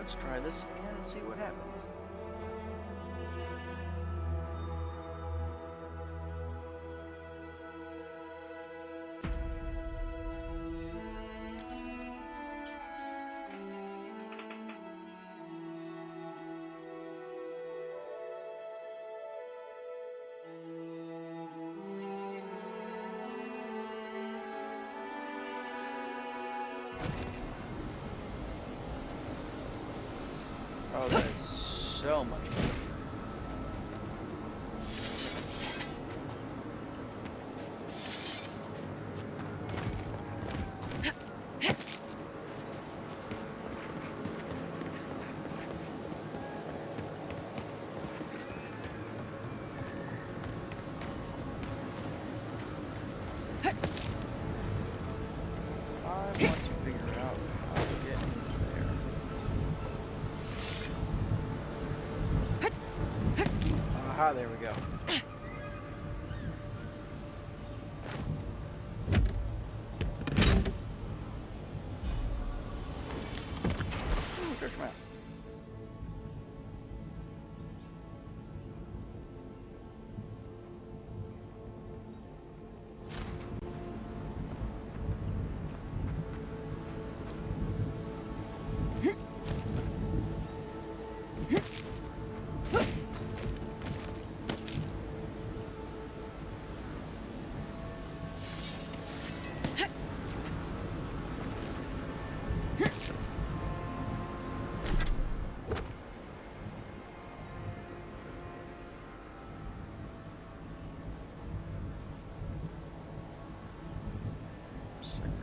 let's try this again and see what happens. Oh, that is so much better. I want to figure out how to get in there. Aha, there we go. Ooh, church map.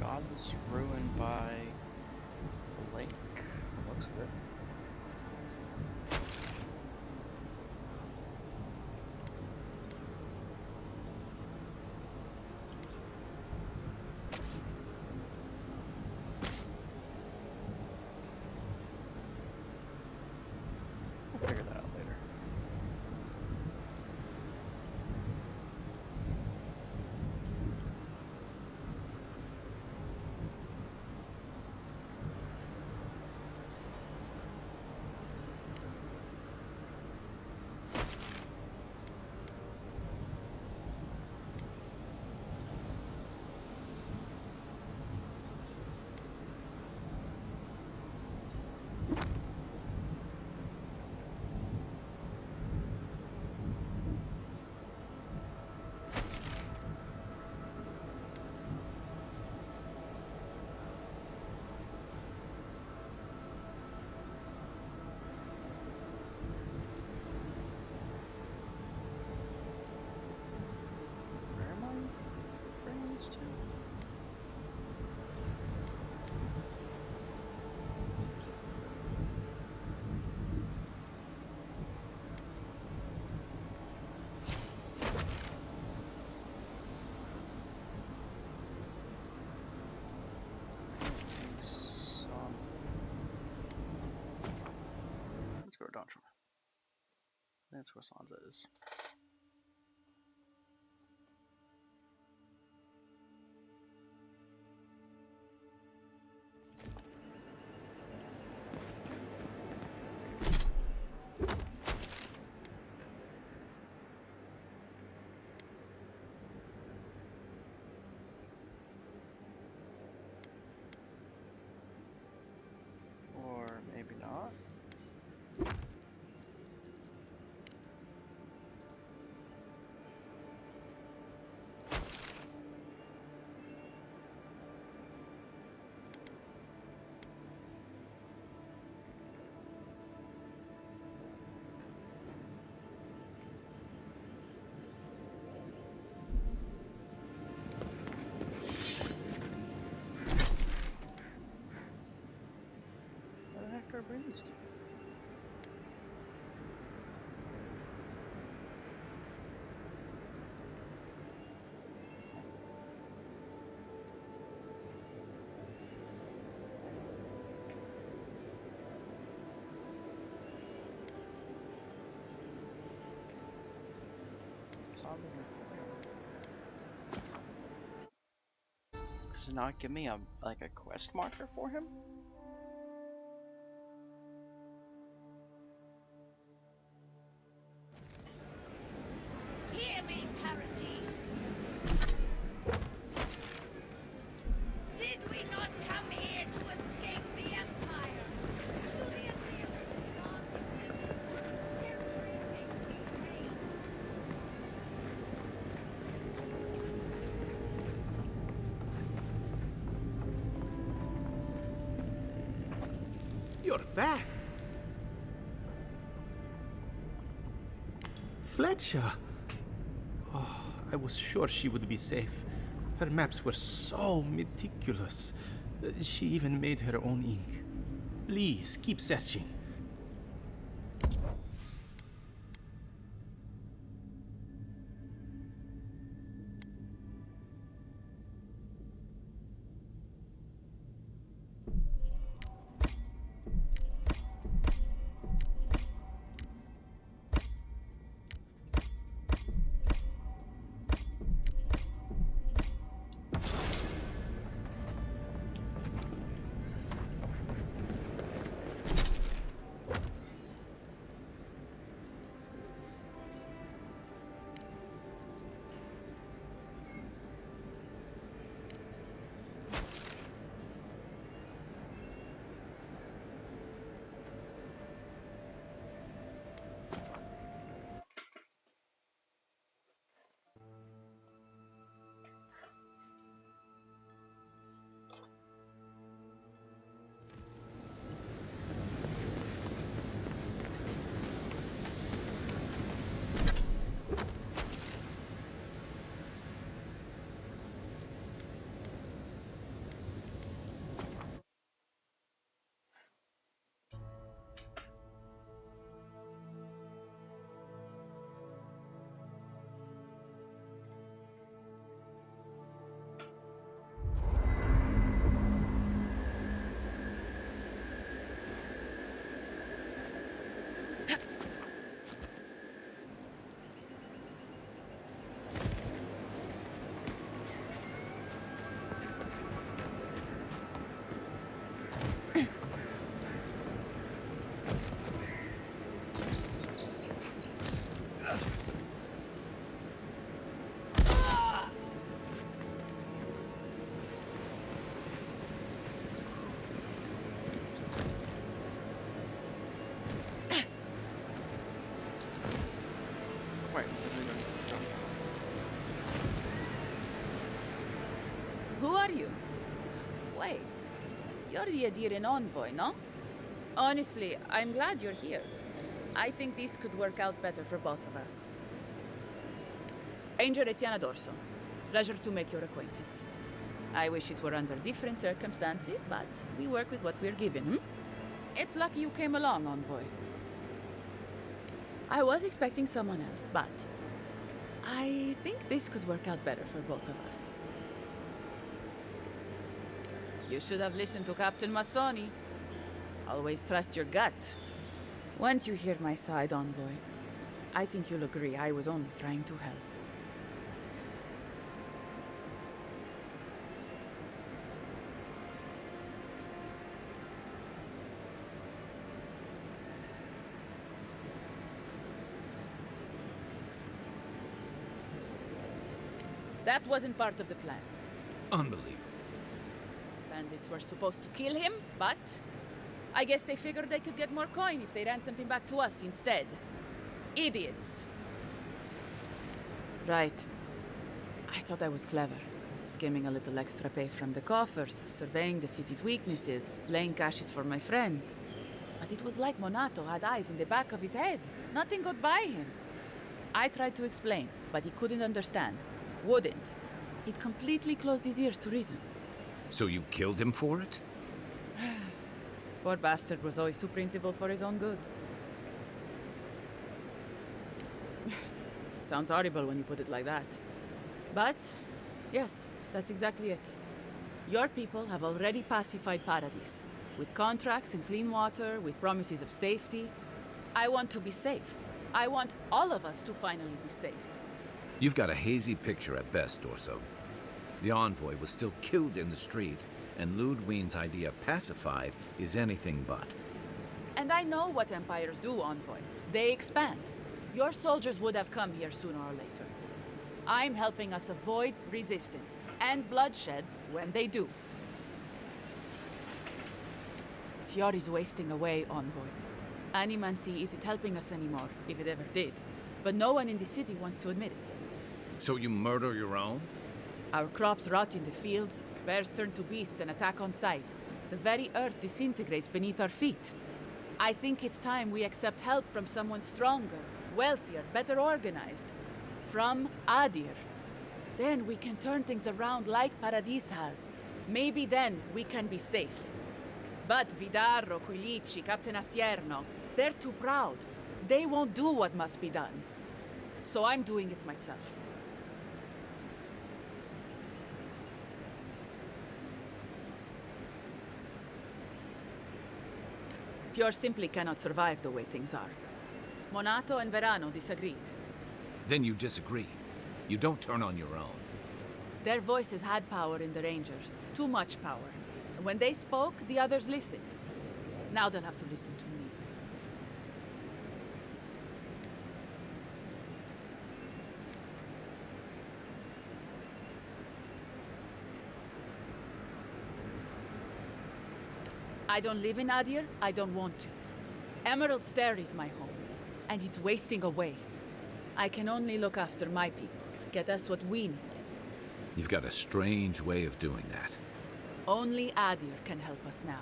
God's ruined by the lake. Looks good. We'll figure that out later. Where am I bringing this to? Let's go to Dontra. That's where Sansa is. Or maybe not. Where the heck do I bring these to? Does it not give me a like a quest marker for him? You're back. Fletcher. Oh, I was sure she would be safe. Her maps were so meticulous. She even made her own ink. Please, keep searching. Wait, Who are you? Wait, you're the Adiran envoy, no? Honestly, I'm glad you're here. I think this could work out better for both of us. Ranger Etiana Dorso. Pleasure to make your acquaintance. I wish it were under different circumstances, but we work with what we're given, It's lucky you came along, envoy. I was expecting someone else, but I think this could work out better for both of us. You should have listened to Captain Massoni. Always trust your gut. Once you hear my side, envoy, I think you'll agree I was only trying to help. That wasn't part of the plan. Unbelievable. Bandits were supposed to kill him, but I guess they figured they could get more coin if they ransomed him back to us instead. Idiots. Right. I thought I was clever. Skimming a little extra pay from the coffers, surveying the city's weaknesses, laying caches for my friends. But it was like Monato had eyes in the back of his head. Nothing got by him. I tried to explain, but he couldn't understand. Wouldn't. He'd completely closed his ears to reason. So you killed him for it? Poor bastard was always too principled for his own good. Sounds horrible when you put it like that. But, yes, that's exactly it. Your people have already pacified Paradis, with contracts and clean water, with promises of safety. I want to be safe. I want all of us to finally be safe. You've got a hazy picture at best, Dorso. The envoy was still killed in the street, and Ludwine's idea of pacified is anything but. And I know what empires do, envoy. They expand. Your soldiers would have come here sooner or later. I'm helping us avoid resistance and bloodshed when they do. Fiori's wasting away, envoy. Animancy isn't helping us anymore, if it ever did. But no one in the city wants to admit it. So you murder your own? Our crops rot in the fields, bears turn to beasts and attack on sight. The very earth disintegrates beneath our feet. I think it's time we accept help from someone stronger, wealthier, better organized. From Adir. Then we can turn things around like Paradis has. Maybe then we can be safe. But Vidarro, Quilici, Captain Asierno, they're too proud. They won't do what must be done. So I'm doing it myself. Fior simply cannot survive the way things are. Monato and Verano disagreed. Then you disagree. You don't turn on your own. Their voices had power in the Rangers. Too much power. And when they spoke, the others listened. Now they'll have to listen to me. I don't live in Adir, I don't want to. Emerald Stair is my home, and it's wasting away. I can only look after my people, get us what we need. You've got a strange way of doing that. Only Adir can help us now.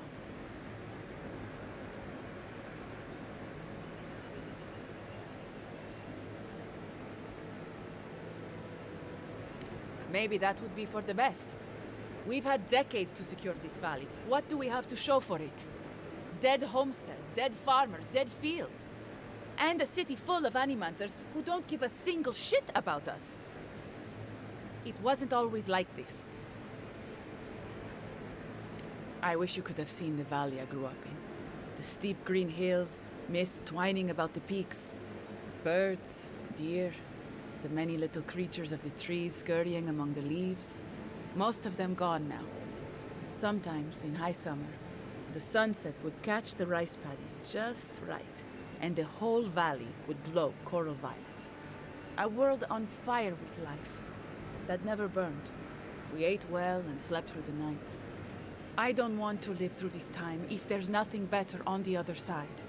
Maybe that would be for the best. We've had decades to secure this valley. What do we have to show for it? Dead homesteads, dead farmers, dead fields. And a city full of animancers who don't give a single shit about us. It wasn't always like this. I wish you could have seen the valley I grew up in. The steep green hills, mist twining about the peaks. Birds, deer, the many little creatures of the trees scurrying among the leaves. Most of them gone now. Sometimes, in high summer, the sunset would catch the rice paddies just right, and the whole valley would glow coral violet. A world on fire with life, that never burned. We ate well and slept through the night. I don't want to live through this time if there's nothing better on the other side.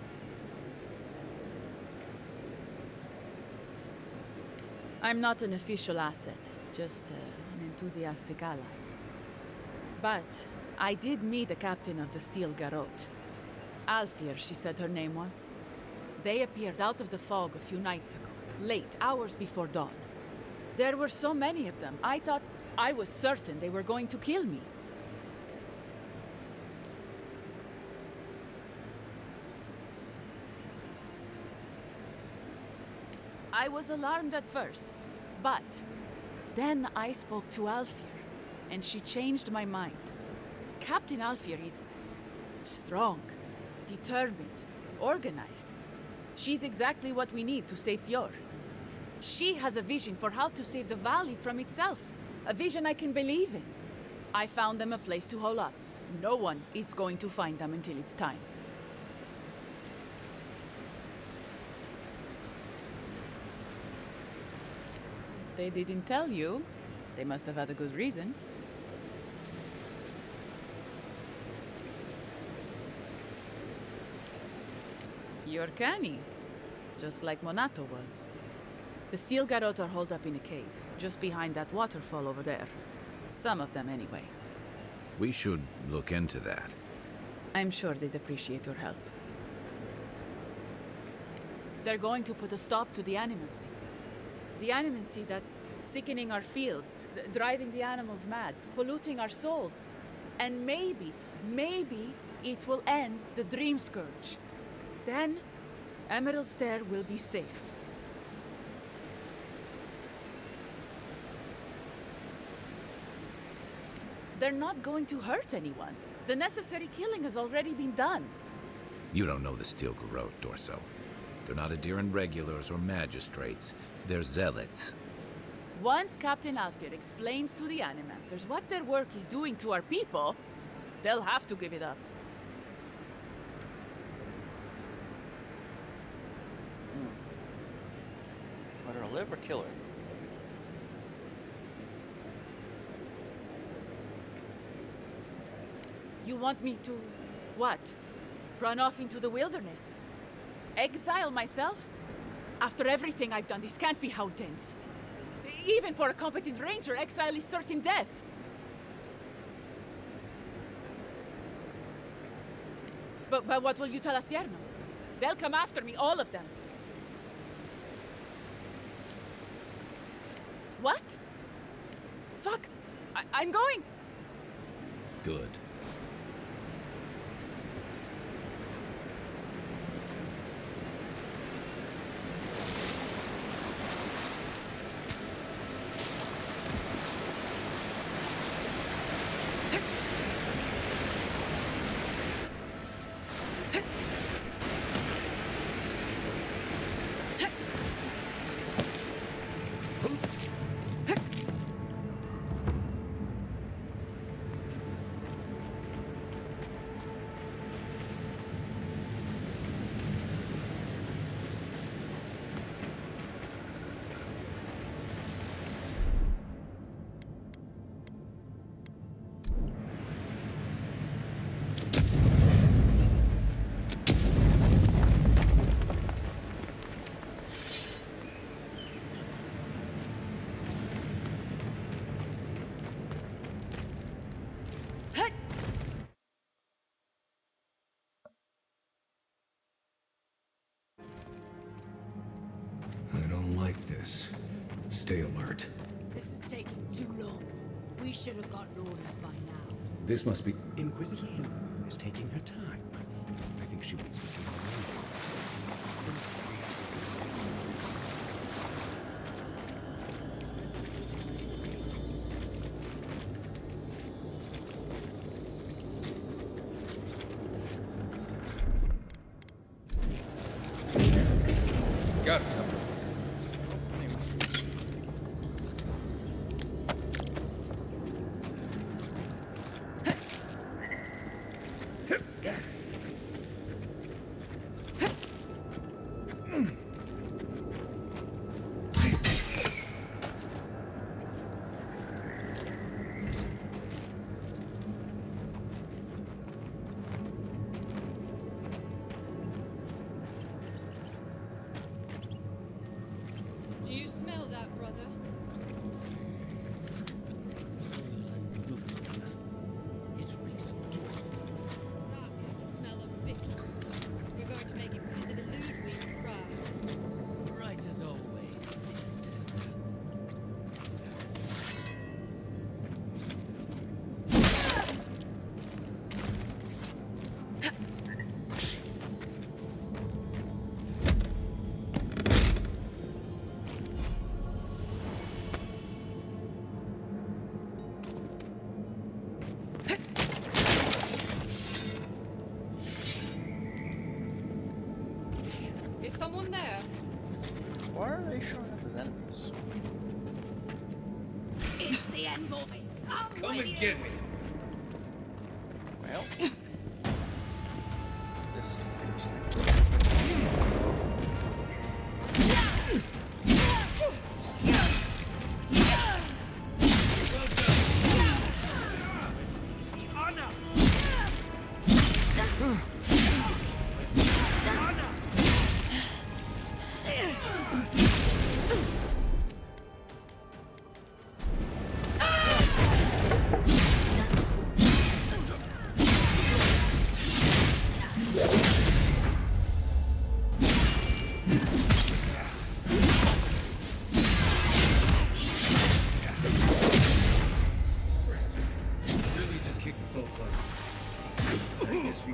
I'm not an official asset, just an enthusiastic ally. But I did meet the captain of the Steel Garrote. Alfir, she said her name was. They appeared out of the fog a few nights ago, late, hours before dawn. There were so many of them, I was certain they were going to kill me. I was alarmed at first, but then I spoke to Alfir, and she changed my mind. Captain Alfir is strong, determined, organized. She's exactly what we need to save Fjord. She has a vision for how to save the valley from itself, a vision I can believe in. I found them a place to hole up. No one is going to find them until it's time. They didn't tell you. They must have had a good reason. You're canny, just like Monato was. The Steel Garrote are holed up in a cave, just behind that waterfall over there. Some of them, anyway. We should look into that. I'm sure they'd appreciate your help. They're going to put a stop to the animancy. The animancy that's sickening our fields, driving the animals mad, polluting our souls. And maybe it will end the Dream Scourge. Then, Emerald Stair will be safe. They're not going to hurt anyone. The necessary killing has already been done. You don't know the Steel Garrote, Dorso. They're not Adiran regulars or magistrates. They're zealots. Once Captain Alfir explains to the Animancers what their work is doing to our people, they'll have to give it up. Let her live or kill her? You want me to... what? Run off into the wilderness? Exile myself? After everything I've done, this can't be how it ends. Even for a competent ranger, exile is certain death. But what will you tell Asierno? They'll come after me, all of them. What? Fuck! I'm going! Good. I don't like this. Stay alert. This is taking too long. We should have gotten orders by now. This must be... Inquisitor Luna is taking her time. I think she wants to see her Got something. Do you smell that, brother? It reeks of dwarf. That is the smell of victory. We're going to make Inquisitor Ludwig proud. Right as always, dear sister. Is someone there? Why are they showing up as enemies? It's the envoy. Come and get me. Well, this is interesting. Really just kick the soul flags. I guess we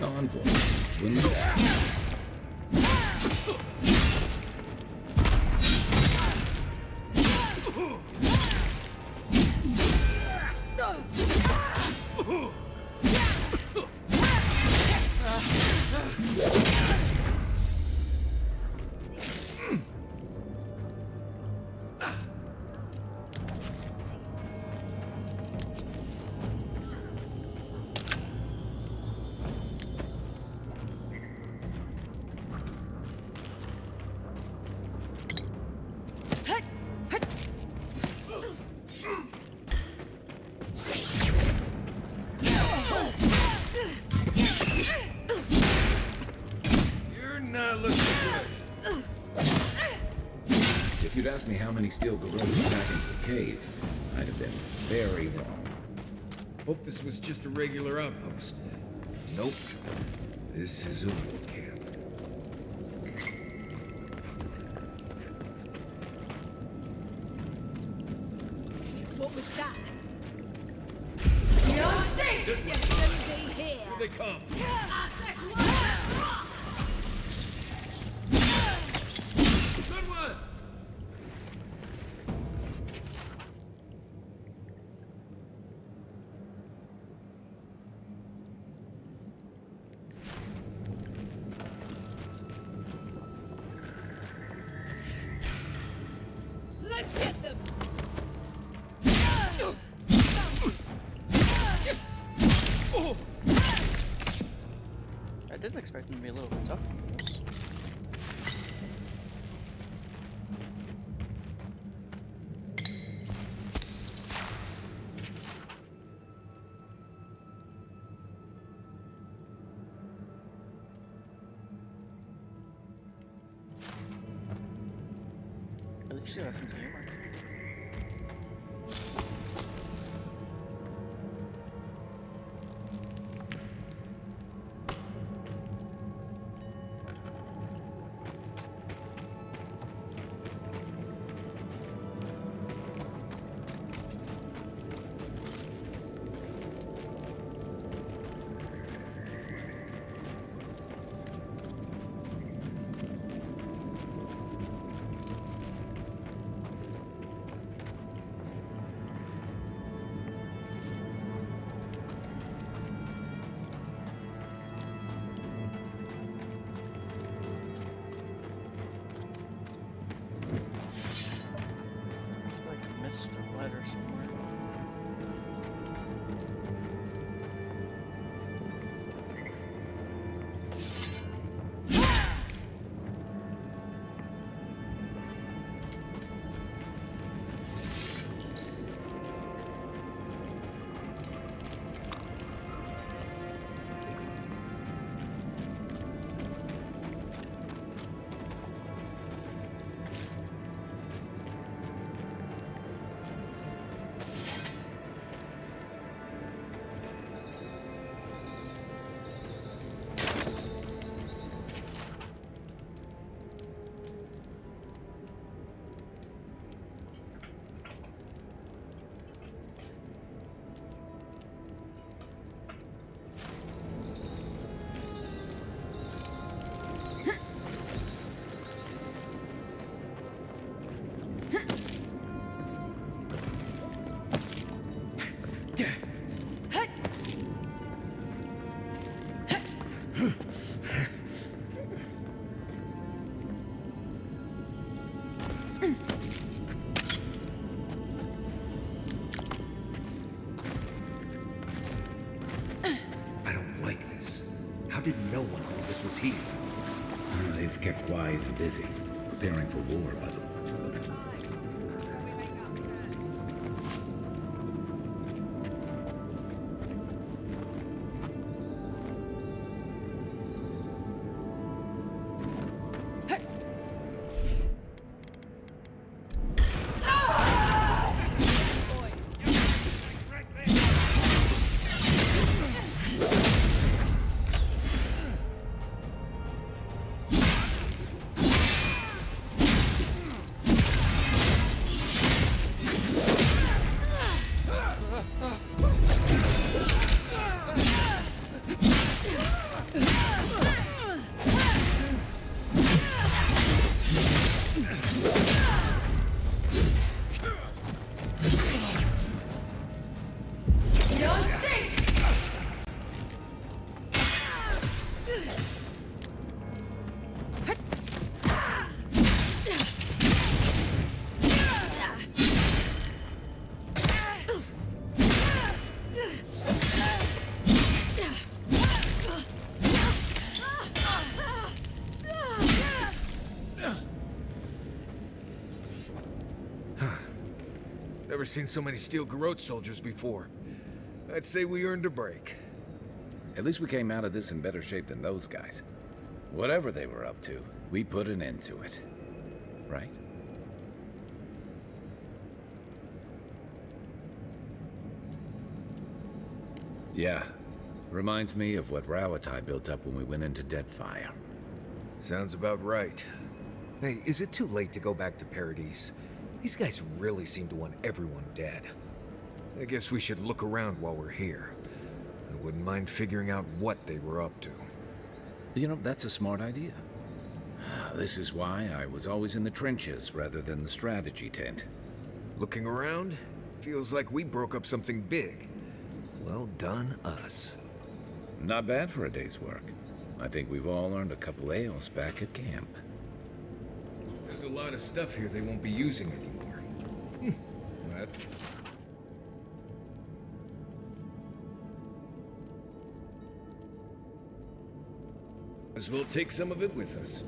Envoy. Window. You're not looking good. If you'd asked me how many steel gorillas were back into the cave, I'd have been very wrong. Hope this was just a regular outpost. Nope. This is a war camp. What was that? You're safe! You shouldn't be here! Here they come! Good one! Let's get them! I didn't expect them to be a little bit tougher than this. At least you have some humor. Letter somewhere. I don't like this. How did no one know this was here? They've kept quiet and busy, preparing for war, by the way. Never seen so many steel garrote soldiers before. I'd say we earned a break. At least we came out of this in better shape than those guys. Whatever they were up to, we put an end to it. Right? Yeah. Reminds me of what Rawatai built up when we went into Deadfire. Sounds about right. Hey, is it too late to go back to Paradise? These guys really seem to want everyone dead. I guess we should look around while we're here. I wouldn't mind figuring out what they were up to. You know, that's a smart idea. This is why I was always in the trenches rather than the strategy tent. Looking around, feels like we broke up something big. Well done, us. Not bad for a day's work. I think we've all earned a couple ales back at camp. There's a lot of stuff here they won't be using anymore. That... As well take some of it with us.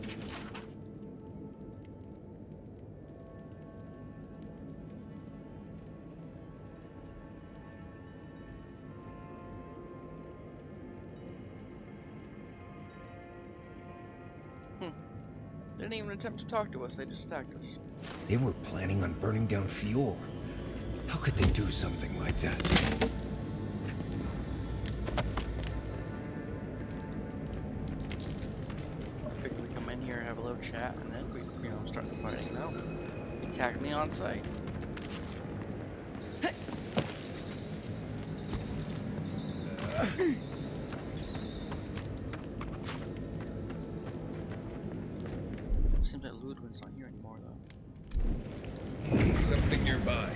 They didn't even attempt to talk to us, they just attacked us. They were planning on burning down Fior. How could they do something like that? I figured we come in here, have a little chat, and then we, start the fighting. No, he attacked me on sight. Seems like Ludwig's not here anymore, though. Something nearby.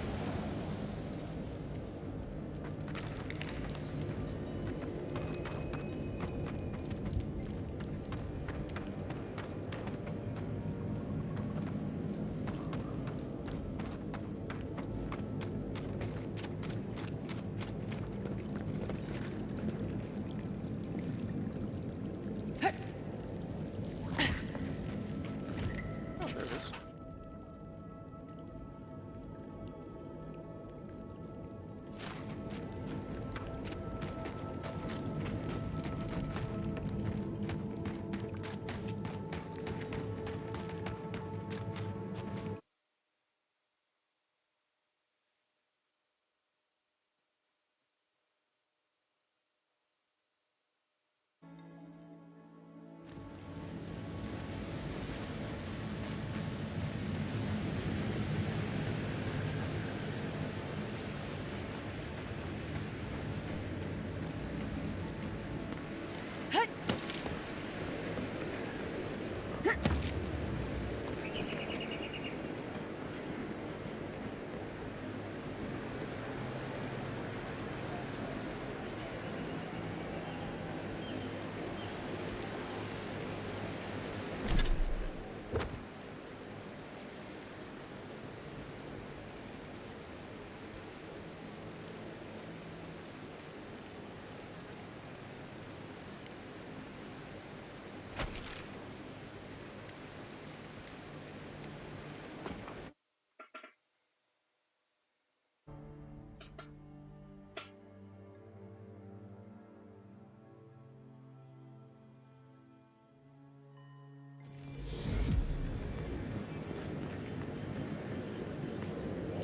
Oh, there it is.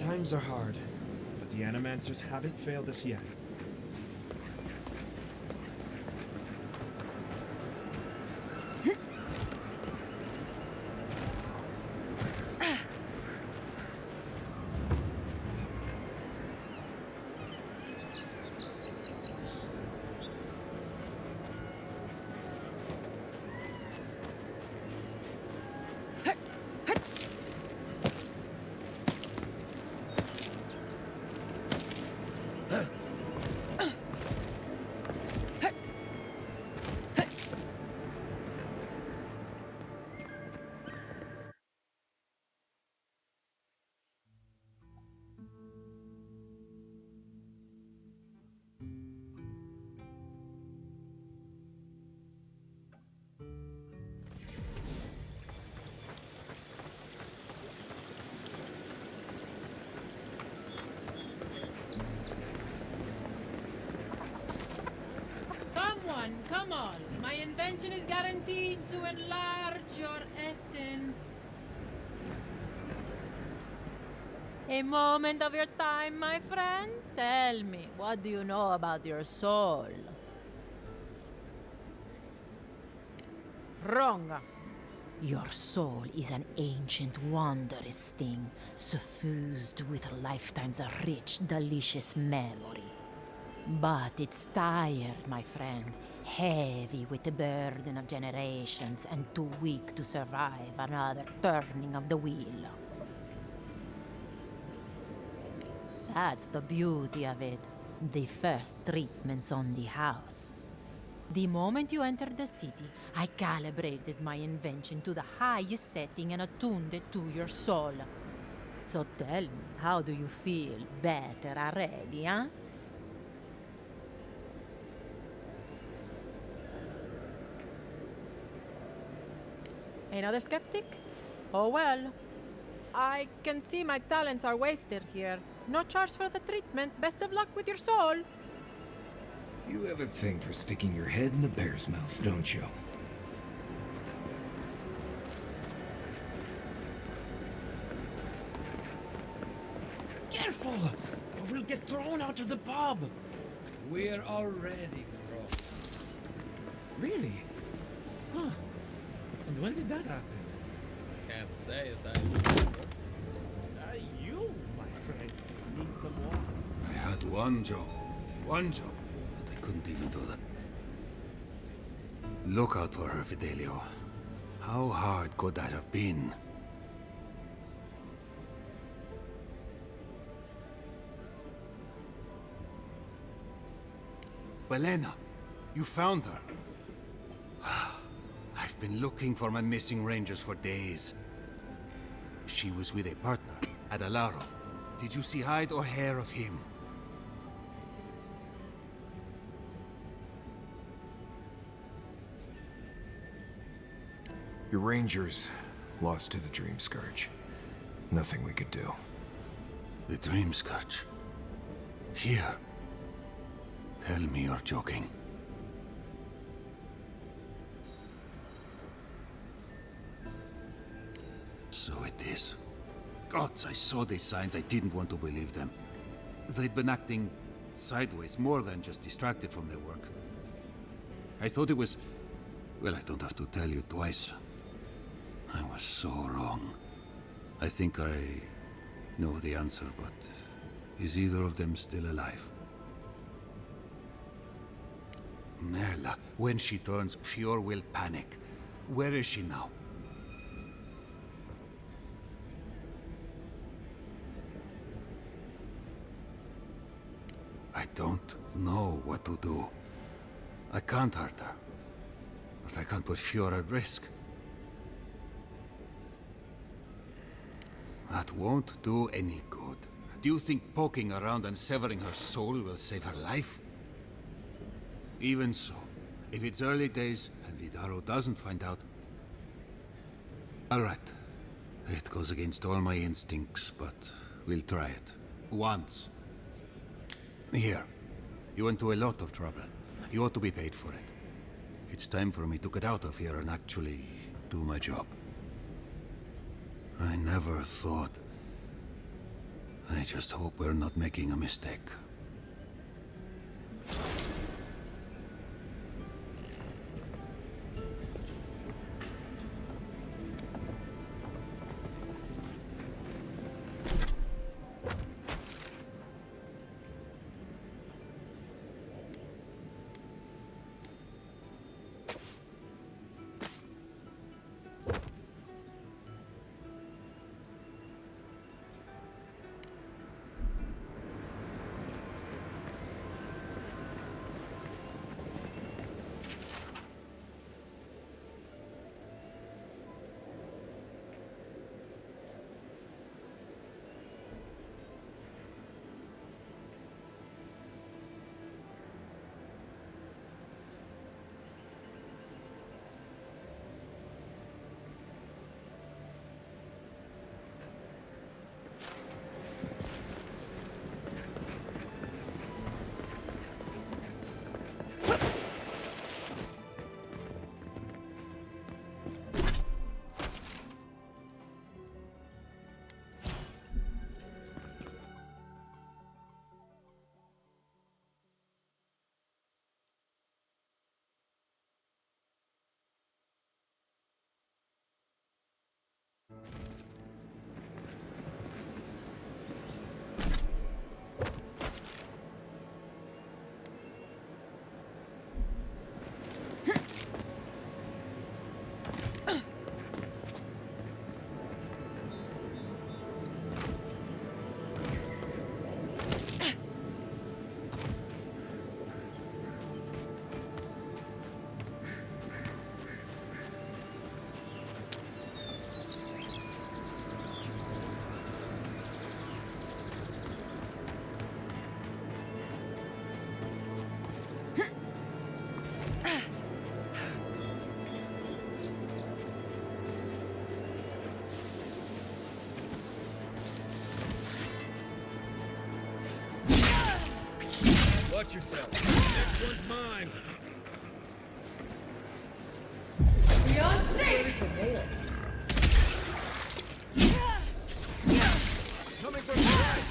Times are hard, but the Animancers haven't failed us yet. Come on. My invention is guaranteed to enlarge your essence. A moment of your time, my friend. Tell me, what do you know about your soul? Wrong. Your soul is an ancient, wondrous thing, suffused with lifetimes of rich, delicious memory. But it's tired, my friend, heavy with the burden of generations and too weak to survive another turning of the wheel. That's the beauty of it. The first treatments on the house. The moment you entered the city, I calibrated my invention to the highest setting and attuned it to your soul. So tell me, how do you feel? Better already, huh? Another skeptic? Oh well. I can see my talents are wasted here. No charge for the treatment. Best of luck with your soul. You have a thing for sticking your head in the bear's mouth, don't you? Careful! Or we'll get thrown out of the pub! We're already thrown. Really? Huh. And when did that happen? Can't say as I. You, my friend, need some water. I had one job, but I couldn't even do that. Look out for her, Fidelio. How hard could that have been? Belena, you found her. I've been looking for my missing rangers for days. She was with a partner at Alaro. Did you see hide or hair of him? Your rangers lost to the Dream Scourge. Nothing we could do. The Dream Scourge. Here. Tell me you're joking. So it is. Gods, I saw these signs. I didn't want to believe them. They'd been acting sideways, more than just distracted from their work. I thought it was... Well, I don't have to tell you twice. I was so wrong. I think I know the answer, but is either of them still alive? Merla, when she turns, Fior will panic. Where is she now? I don't know what to do. I can't hurt her, but I can't put Fior at risk. That won't do any good. Do you think poking around and severing her soul will save her life? Even so, if it's early days and Vidaro doesn't find out... All right. It goes against all my instincts, but we'll try it. Once. Here. You went to a lot of trouble. You ought to be paid for it. It's time for me to get out of here and actually do my job. I never thought... I just hope we're not making a mistake. Watch yourself. Next one's mine. Coming from the right!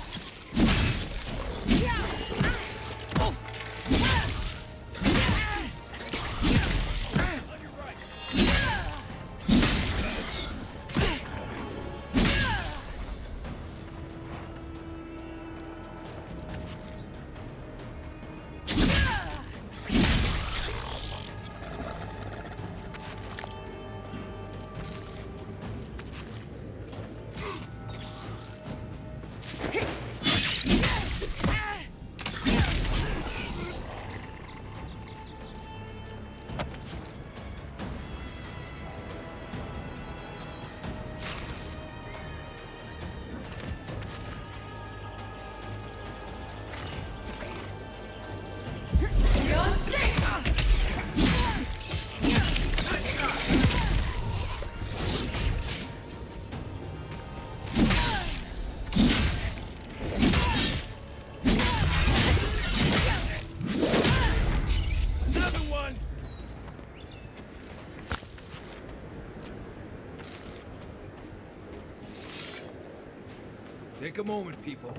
Take a moment, people.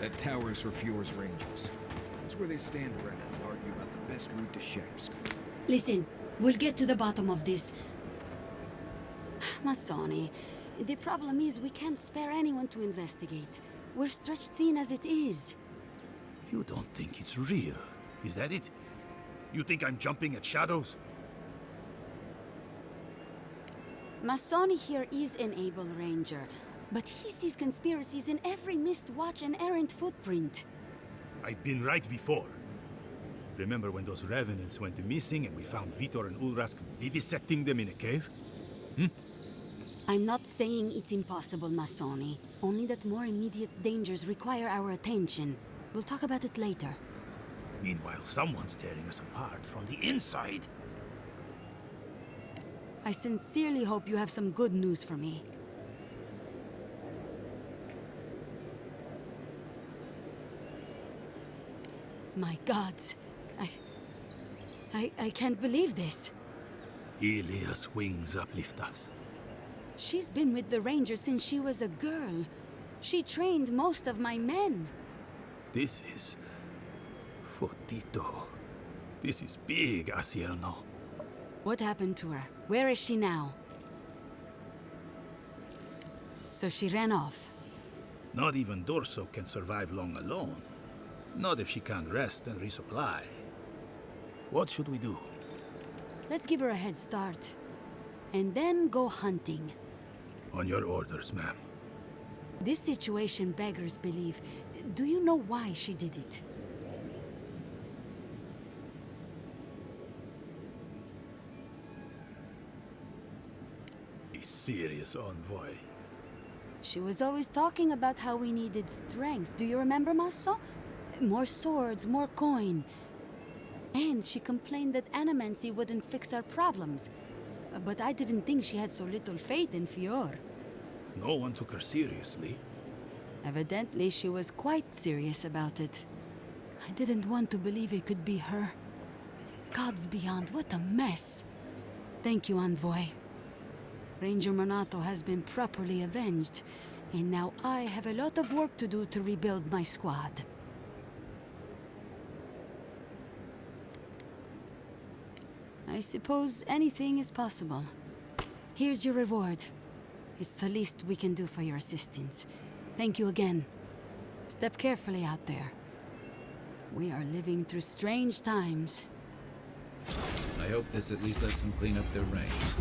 That tower's for Fjord's Rangers. That's where they stand around and argue about the best route to Shattersk. Listen, we'll get to the bottom of this. Masoni, the problem is we can't spare anyone to investigate. We're stretched thin as it is. You don't think it's real, is that it? You think I'm jumping at shadows? Masoni here is an able ranger, but he sees conspiracies in every missed watch and errant footprint. I've been right before. Remember when those revenants went missing and we found Vitor and Ulrask vivisecting them in a cave? I'm not saying it's impossible, Masoni. Only that more immediate dangers require our attention. We'll talk about it later. Meanwhile, someone's tearing us apart from the inside. I sincerely hope you have some good news for me. My gods, I can't believe this. Ilia's wings uplift us. She's been with the Rangers since she was a girl. She trained most of my men. This is... Fotito. This is big, Asierno. What happened to her? Where is she now? So she ran off. Not even Dorso can survive long alone. Not if she can't rest and resupply. What should we do? Let's give her a head start. And then go hunting. On your orders, ma'am. This situation beggars belief. Do you know why she did it? A serious envoy. She was always talking about how we needed strength. Do you remember, Masso? More swords, more coin. And she complained that animancy wouldn't fix our problems. But I didn't think she had so little faith in Fior. No one took her seriously. Evidently, she was quite serious about it. I didn't want to believe it could be her. Gods beyond, what a mess. Thank you, Envoy. Ranger Monato has been properly avenged, and now I have a lot of work to do to rebuild my squad. I suppose anything is possible. Here's your reward. It's the least we can do for your assistance. Thank you again. Step carefully out there. We are living through strange times. I hope this at least lets them clean up their ranks.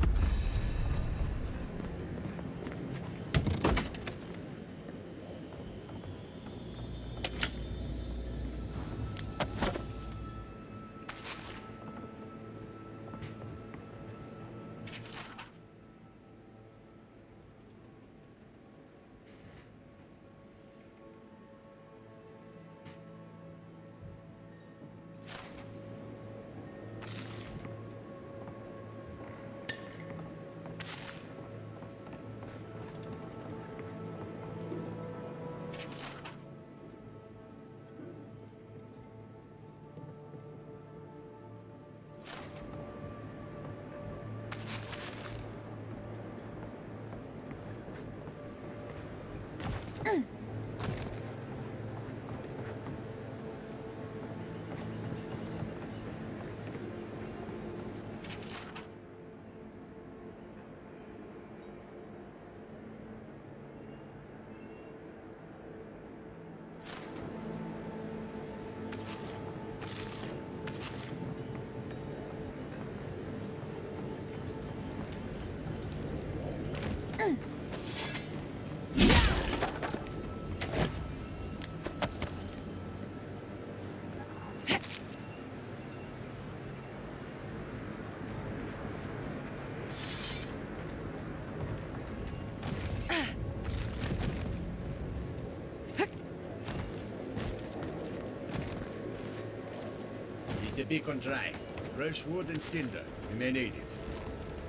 Keep the beacon dry. Fresh wood and tinder. You may need it.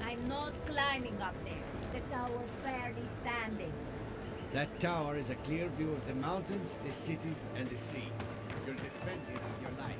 I'm not climbing up there. The tower's barely standing. That tower is a clear view of the mountains, the city, and the sea. You'll defend it with your life.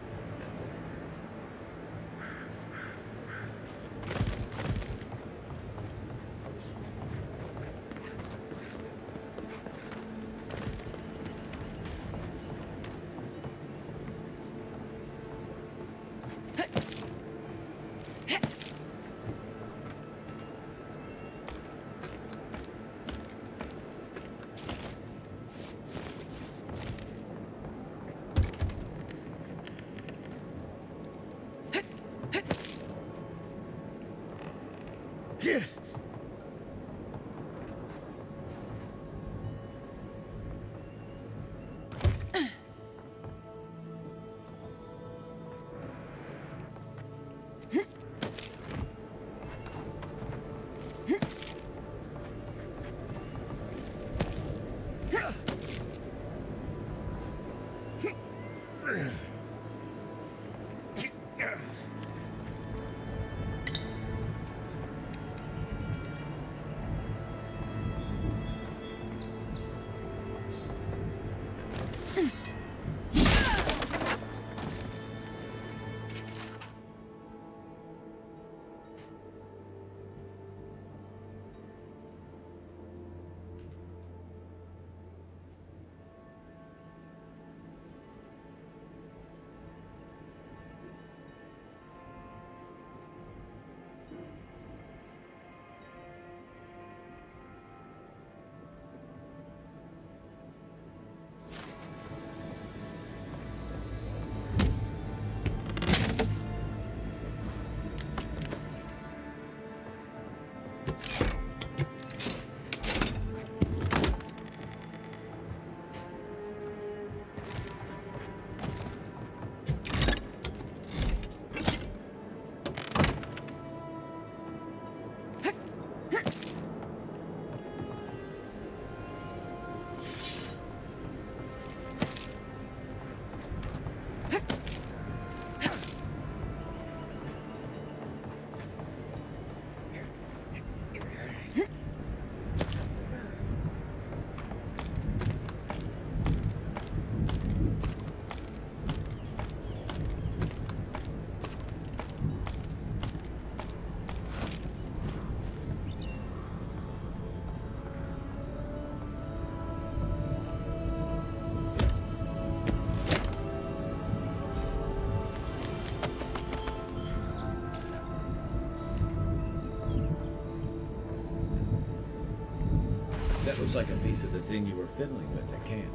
Here! Looks like a piece of the thing you were fiddling with at camp.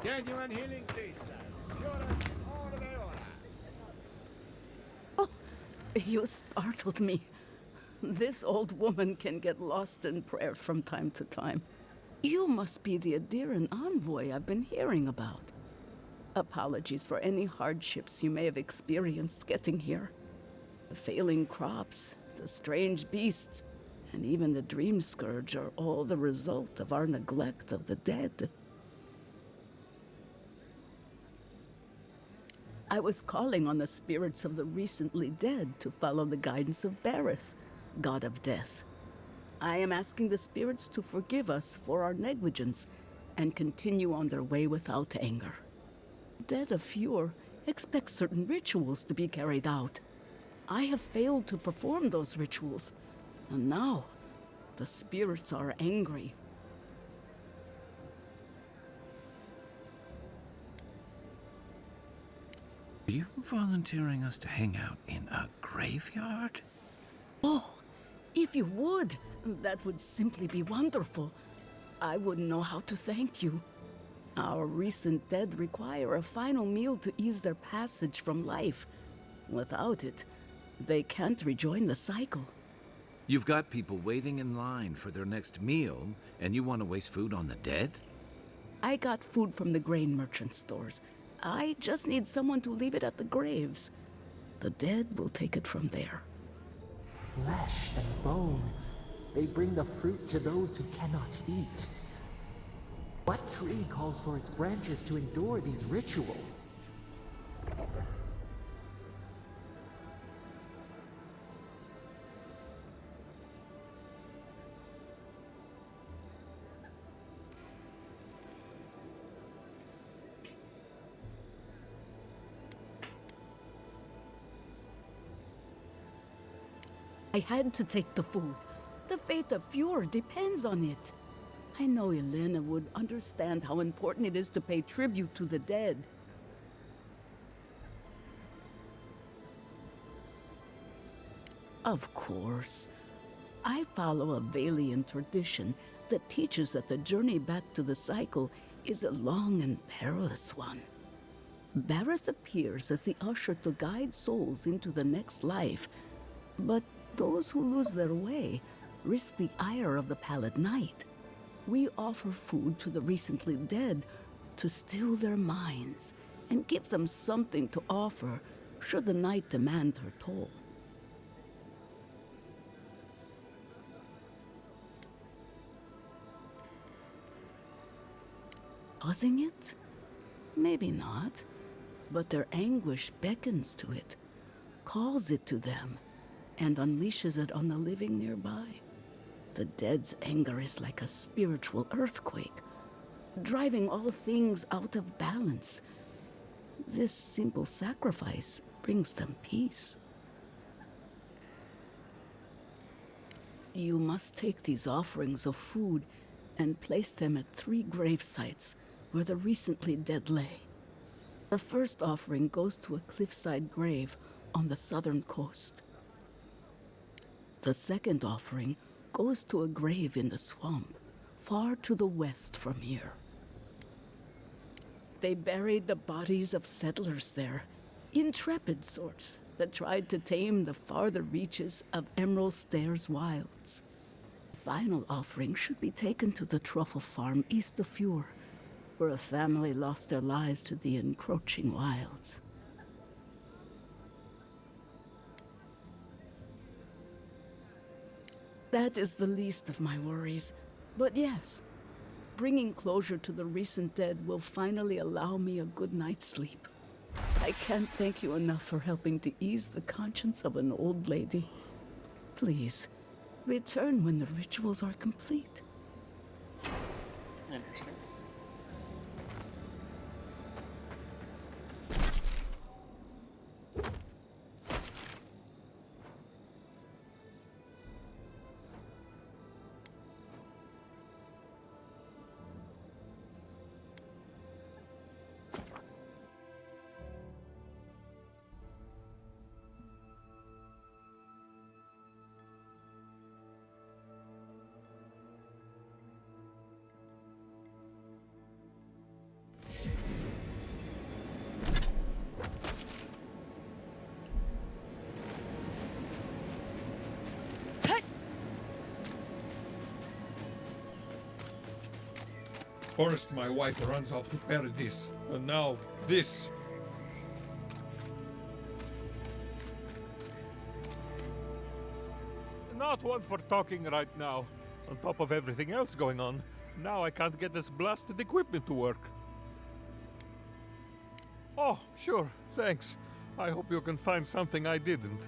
Genuine healing crystals. Yours orbe ora. You startled me. This old woman can get lost in prayer from time to time. You must be the Adiran envoy I've been hearing about. Apologies for any hardships you may have experienced getting here. The failing crops, the strange beasts, and even the dream scourge are all the result of our neglect of the dead. I was calling on the spirits of the recently dead to follow the guidance of Bareth, god of death. I am asking the spirits to forgive us for our negligence and continue on their way without anger. Dead of Fjord expect certain rituals to be carried out. I have failed to perform those rituals, and now the spirits are angry. Are you volunteering us to hang out in a graveyard? Oh, if you would, that would simply be wonderful. I wouldn't know how to thank you. Our recent dead require a final meal to ease their passage from life. Without it, they can't rejoin the cycle. You've got people waiting in line for their next meal, and you want to waste food on the dead? I got food from the grain merchant stores. I just need someone to leave it at the graves. The dead will take it from there. Flesh and bone. They bring the fruit to those who cannot eat. What tree calls for its branches to endure these rituals? I had to take the food. The fate of Fjord depends on it. I know Elena would understand how important it is to pay tribute to the dead. Of course. I follow a Valian tradition that teaches that the journey back to the cycle is a long and perilous one. Bareth appears as the usher to guide souls into the next life, but those who lose their way risk the ire of the Pallid Knight. We offer food to the recently dead to still their minds and give them something to offer should the Knight demand her toll. Causing it? Maybe not, but their anguish beckons to it, calls it to them, and unleashes it on the living nearby. The dead's anger is like a spiritual earthquake, driving all things out of balance. This simple sacrifice brings them peace. You must take these offerings of food and place them at 3 grave sites where the recently dead lay. The first offering goes to a cliffside grave on the southern coast. The second offering goes to a grave in the swamp, far to the west from here. They buried the bodies of settlers there, intrepid sorts that tried to tame the farther reaches of Emerald Stairs wilds. The final offering should be taken to the truffle farm east of Fure, where a family lost their lives to the encroaching wilds. That is the least of my worries. But yes, bringing closure to the recent dead will finally allow me a good night's sleep. I can't thank you enough for helping to ease the conscience of an old lady. Please, return when the rituals are complete. Interesting. First, my wife runs off to Paradise, and now this. Not one for talking right now. On top of everything else going on, now I can't get this blasted equipment to work. Oh, sure, thanks. I hope you can find something I didn't.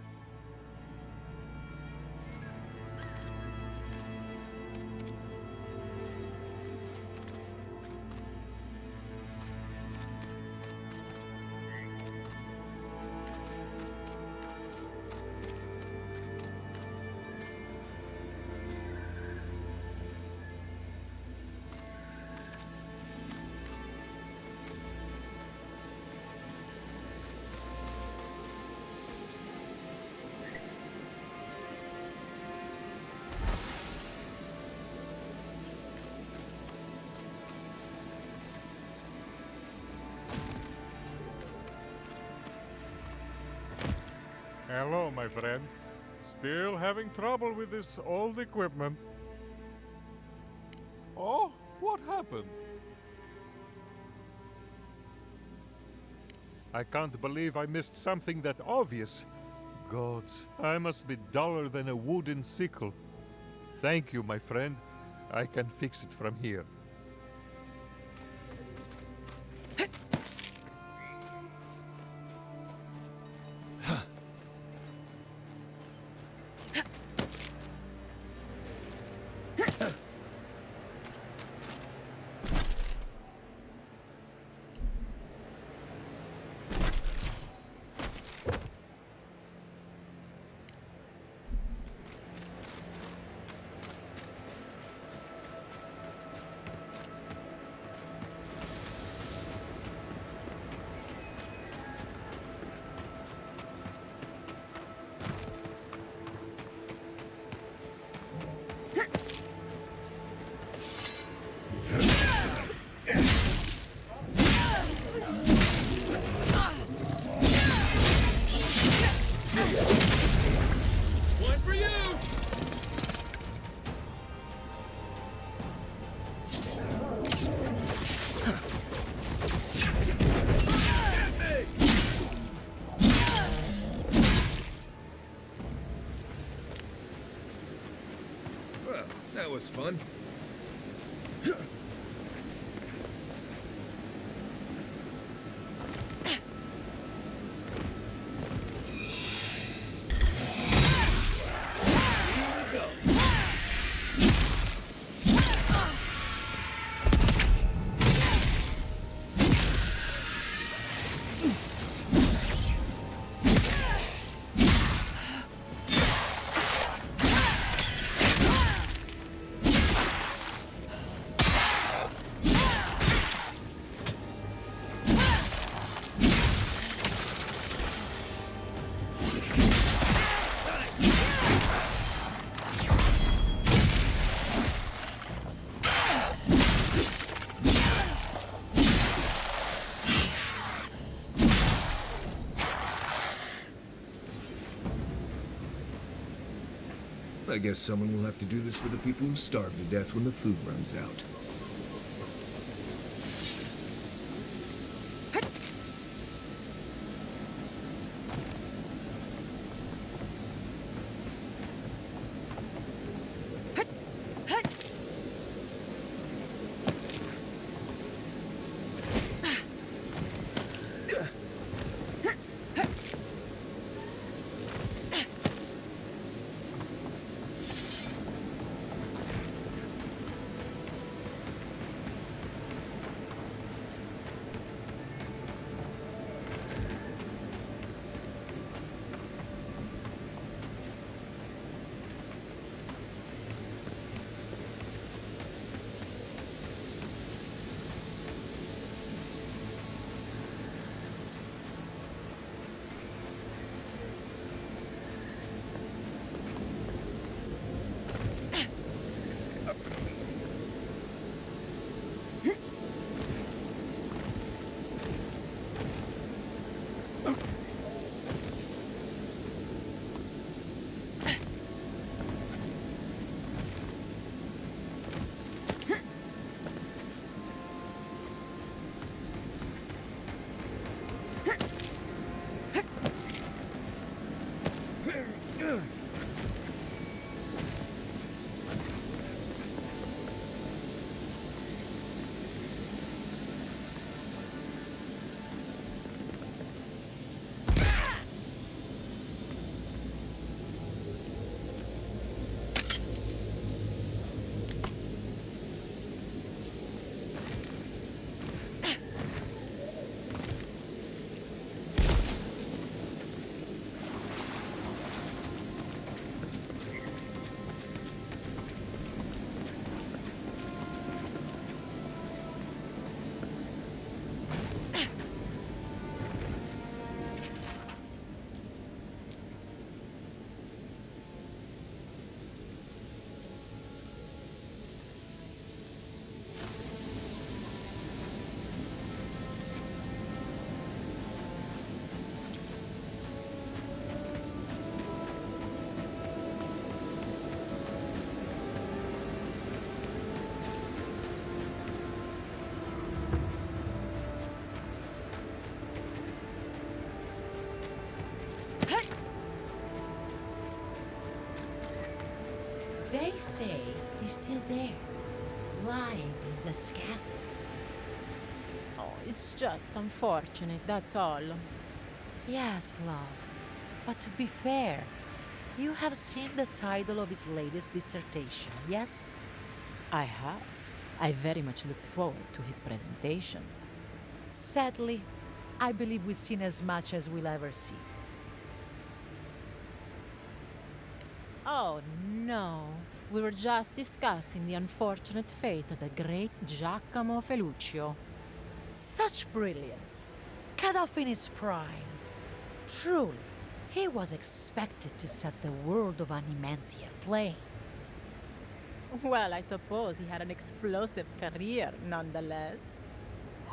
Hello, my friend. Still having trouble with this old equipment. Oh, what happened? I can't believe I missed something that obvious. Gods, I must be duller than a wooden sickle. Thank you, my friend. I can fix it from here. One for you! Well, that was fun. I guess someone will have to do this for the people who starve to death when the food runs out. They say he's still there, lying in the scaffold. Oh, it's just unfortunate, that's all. Yes, love. But to be fair, you have seen the title of his latest dissertation, yes? I have. I very much looked forward to his presentation. Sadly, I believe we've seen as much as we'll ever see. Oh no, we were just discussing the unfortunate fate of the great Giacomo Feluccio. Such brilliance, cut off in his prime. Truly, he was expected to set the world of Animensia aflame. Well, I suppose he had an explosive career, nonetheless.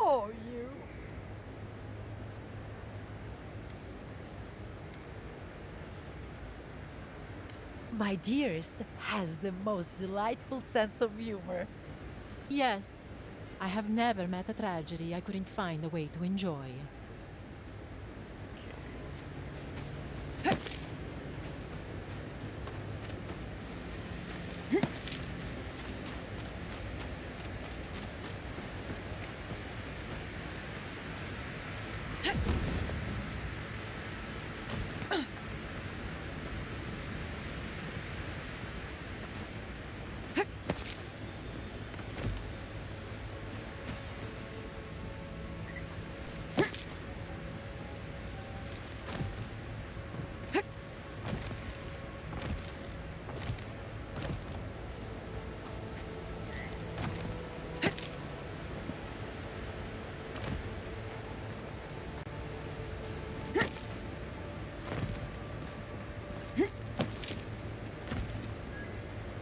Oh, you. My dearest has the most delightful sense of humor. Yes, I have never met a tragedy I couldn't find a way to enjoy.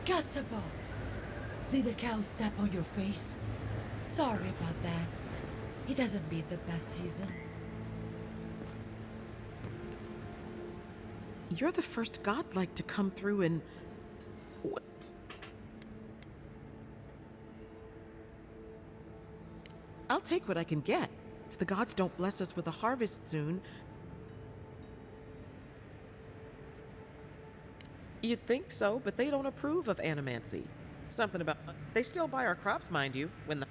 Gatsabo! Did the cow step on your face? Sorry about that. It hasn't been the best season. You're the first godlike to come through and I'll take what I can get. If the gods don't bless us with a harvest soon... You'd think so, but they don't approve of animancy. Something about... They still buy our crops, mind you, when the...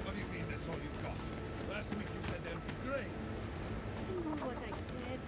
What do you mean that's all you've got? Last week you said there'd be grain. You know what I said?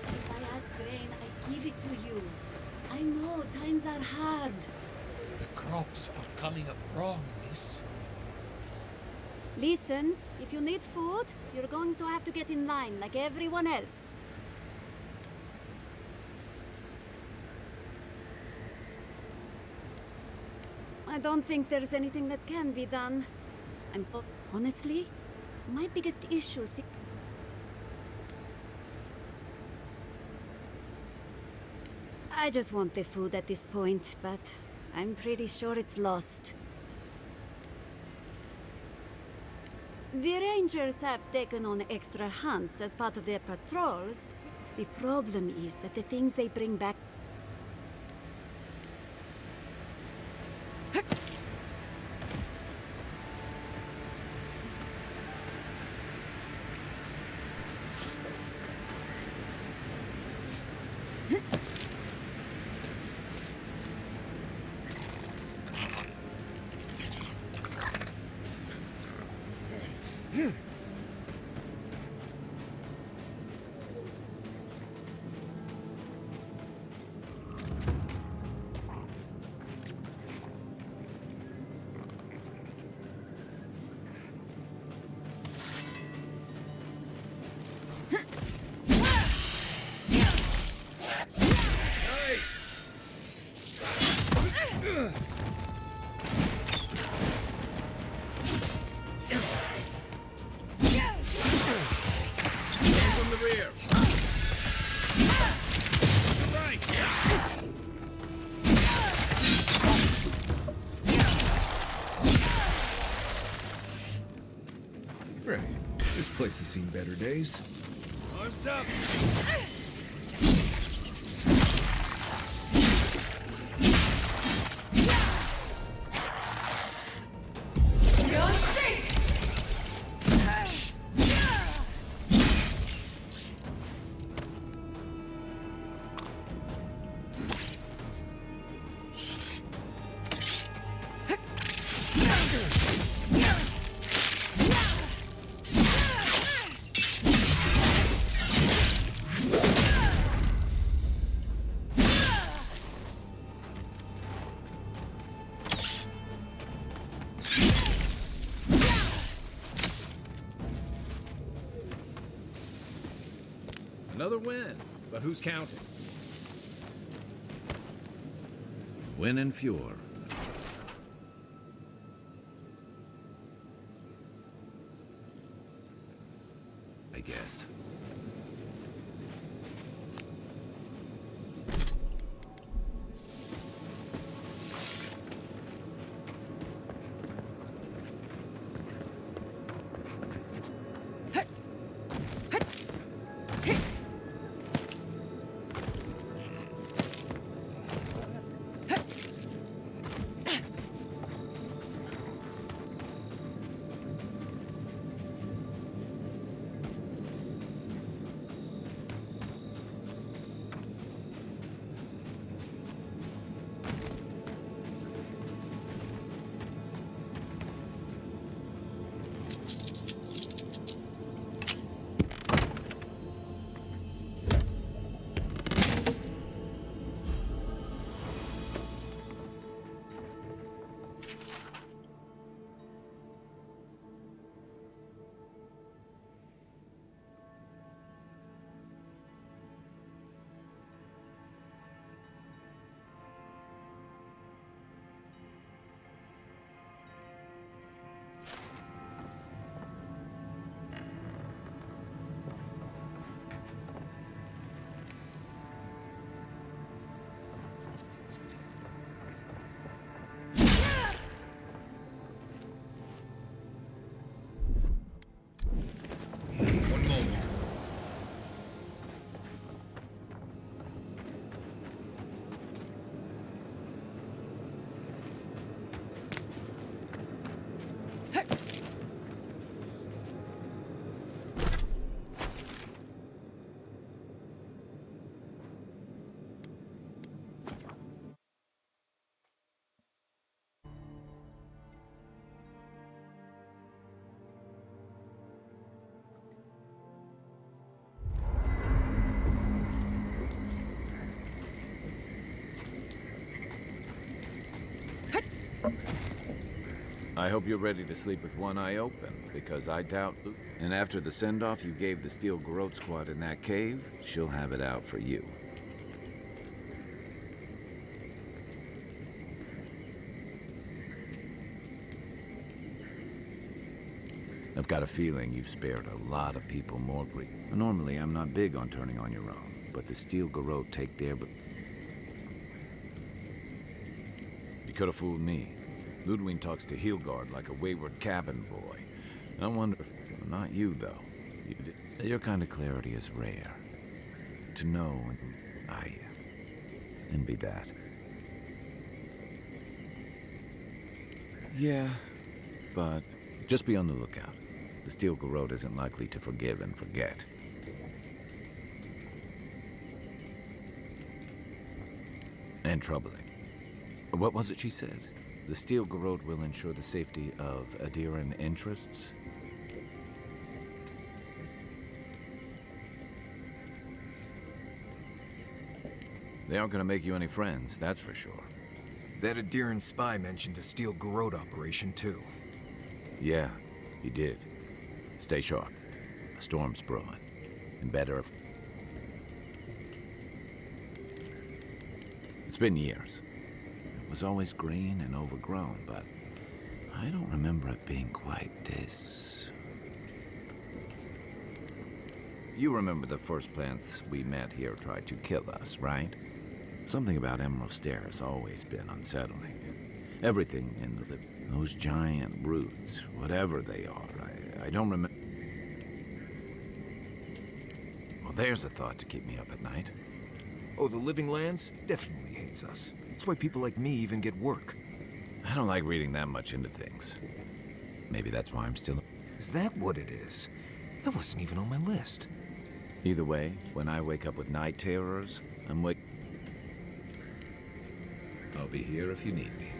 If I had grain, I'd give it to you. I know times are hard. The crops are coming up wrong, miss. Listen, if you need food, you're going to have to get in line like everyone else. I don't think there's anything that can be done. Honestly, my biggest issue is... I just want the food at this point, but I'm pretty sure it's lost. The Rangers have taken on extra hands as part of their patrols. The problem is that the things they bring back... From the rear. Right. Right. This place has seen better days. Arms up. Don't sink! Another win, but who's counting? Win and Fjord. I guess. I hope you're ready to sleep with one eye open, because I doubt... And after the send-off you gave the Steel Garrote squad in that cave, she'll have it out for you. I've got a feeling you've spared a lot of people more grief. Normally, I'm not big on turning on your own, but the Steel Garrote take their... You could have fooled me. Ludwig talks to Hilgard like a wayward cabin boy. I wonder if... Not you, though. Your kind of clarity is rare. To know, and I envy that. Yeah, but just be on the lookout. The Steel Garrote isn't likely to forgive and forget. And troubling. What was it she said? The Steel Garrote will ensure the safety of Adiran interests? They aren't going to make you any friends, that's for sure. That Adiran spy mentioned a Steel Garrote operation, too. Yeah, he did. Stay sharp. A storm's brewing. And better if... It's been years. It was always green and overgrown, but I don't remember it being quite this... You remember the first plants we met here tried to kill us, right? Something about Emerald Stair has always been unsettling. Everything in those giant roots, whatever they are, I don't remember. Well, there's a thought to keep me up at night. Oh, the Living Lands definitely hates us. That's why people like me even get work. I don't like reading that much into things. Maybe that's why I'm still... Is that what it is? That wasn't even on my list. Either way, when I wake up with night terrors, I'll be here if you need me.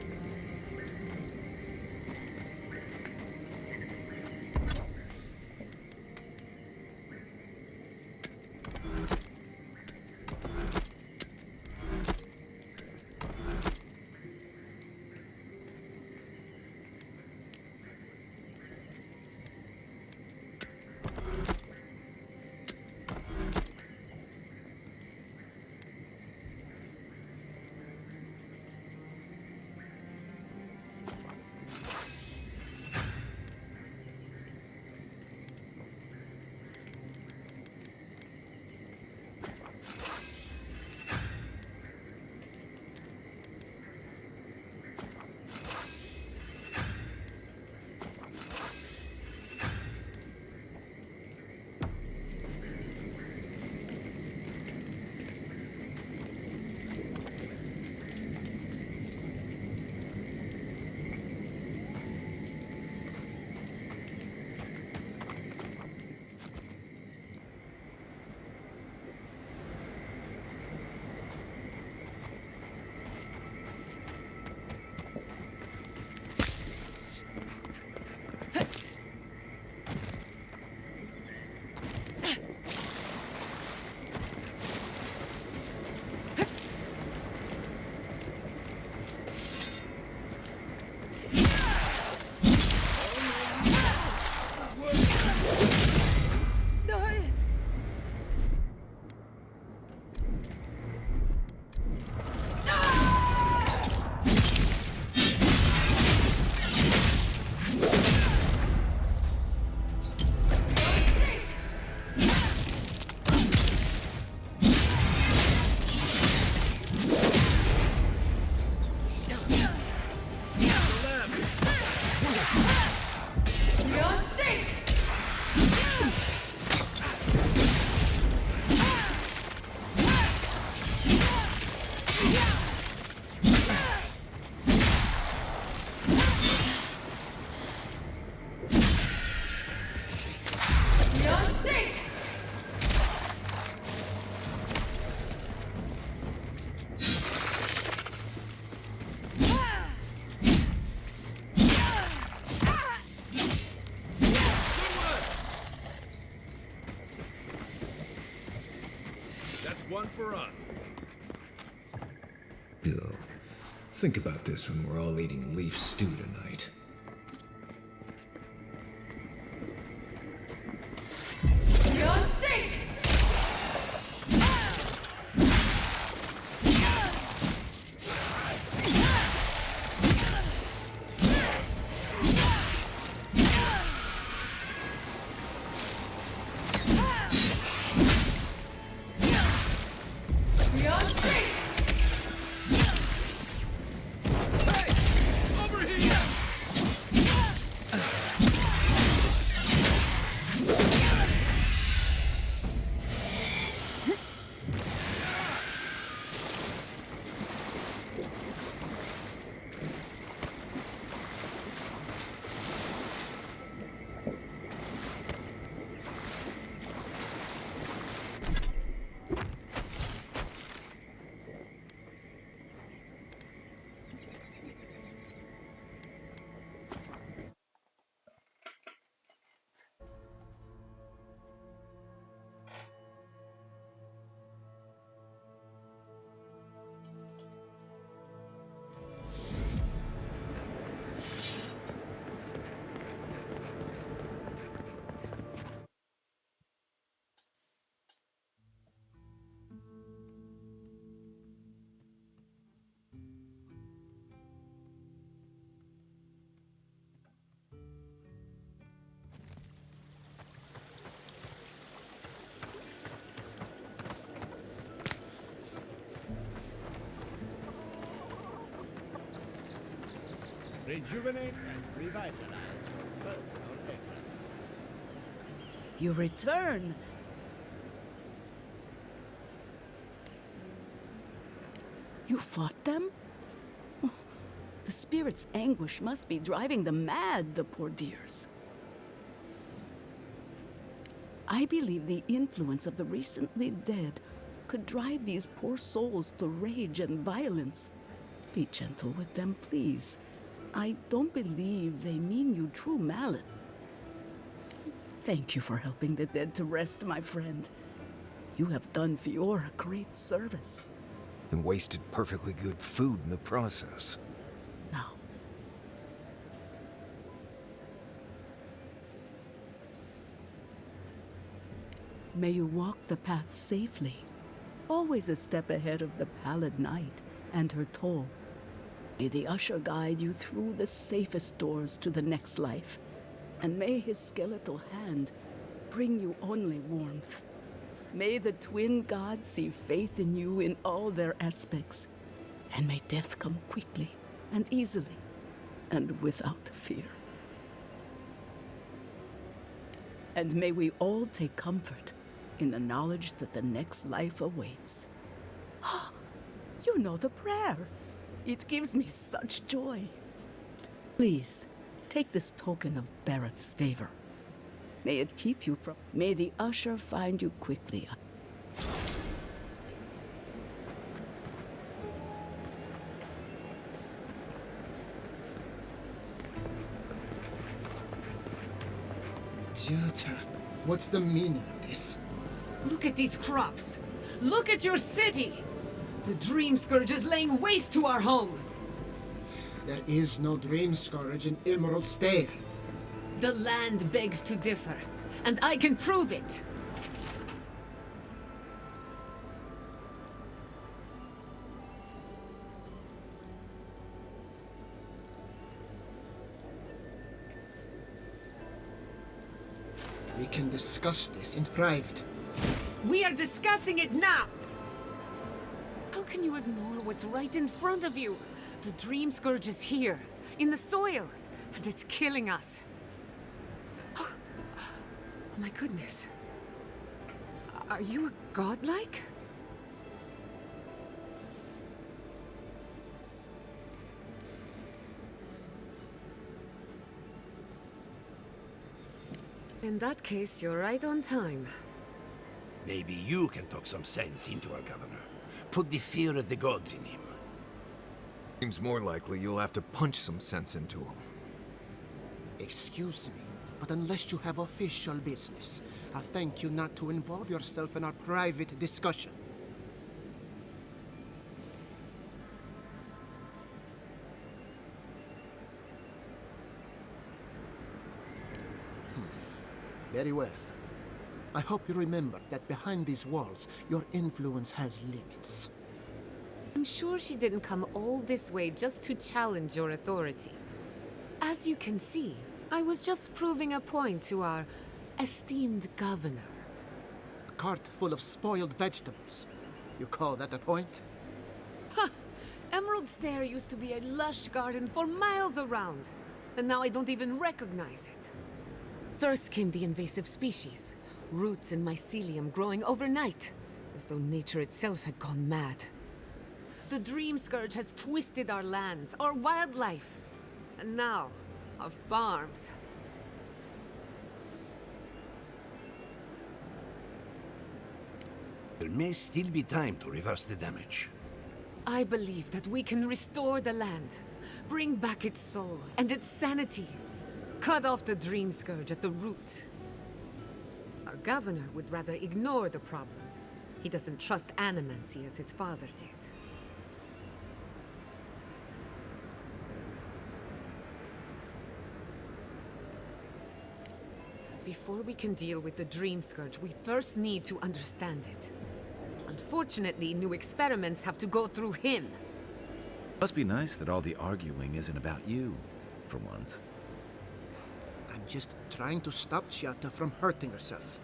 One for us. Ew. Think about this when we're all eating leaf stew tonight. rejuvenate and revitalize your personal essence. You return. You fought them? Oh, the spirit's anguish must be driving them mad, the poor dears. I believe the influence of the recently dead could drive these poor souls to rage and violence. Be gentle with them, please. I don't believe they mean you true malice. Thank you for helping the dead to rest, my friend. You have done Fiora great service. And wasted perfectly good food in the process. Now, may you walk the path safely, always a step ahead of the pallid night and her toll. May the usher guide you through the safest doors to the next life, and may his skeletal hand bring you only warmth. May the twin gods see faith in you in all their aspects, and may death come quickly and easily and without fear. And may we all take comfort in the knowledge that the next life awaits. You know the prayer. It gives me such joy. Please, take this token of Barrett's favor. May it keep you from... May the usher find you quickly. Jota, what's the meaning of this? Look at these crops. Look at your city. The Dream Scourge is laying waste to our home. There is no Dream Scourge in Emerald Stair. The land begs to differ, and I can prove it. We can discuss this in private. We are discussing it now! How can you ignore what's right in front of you? The Dream Scourge is here, in the soil, and it's killing us. Oh my goodness. Are you a godlike? In that case, you're right on time. Maybe you can talk some sense into our governor. Put the fear of the gods in him. Seems more likely you'll have to punch some sense into him. Excuse me, but unless you have official business, I'll thank you not to involve yourself in our private discussion. Very well. I hope you remember that behind these walls, your influence has limits. I'm sure she didn't come all this way just to challenge your authority. As you can see, I was just proving a point to our esteemed governor. A cart full of spoiled vegetables. You call that a point? Ha! Emerald Stair used to be a lush garden for miles around, and now I don't even recognize it. First came the invasive species, roots and mycelium growing overnight, as though nature itself had gone mad. The Dream Scourge has twisted our lands, our wildlife, and now, our farms. There may still be time to reverse the damage. I believe that we can restore the land, bring back its soul and its sanity, cut off the Dream Scourge at the root. Our governor would rather ignore the problem. He doesn't trust animancy as his father did. Before we can deal with the Dream Scourge, we first need to understand it. Unfortunately, new experiments have to go through him. Must be nice that all the arguing isn't about you, for once. I'm just trying to stop Chiata from hurting herself.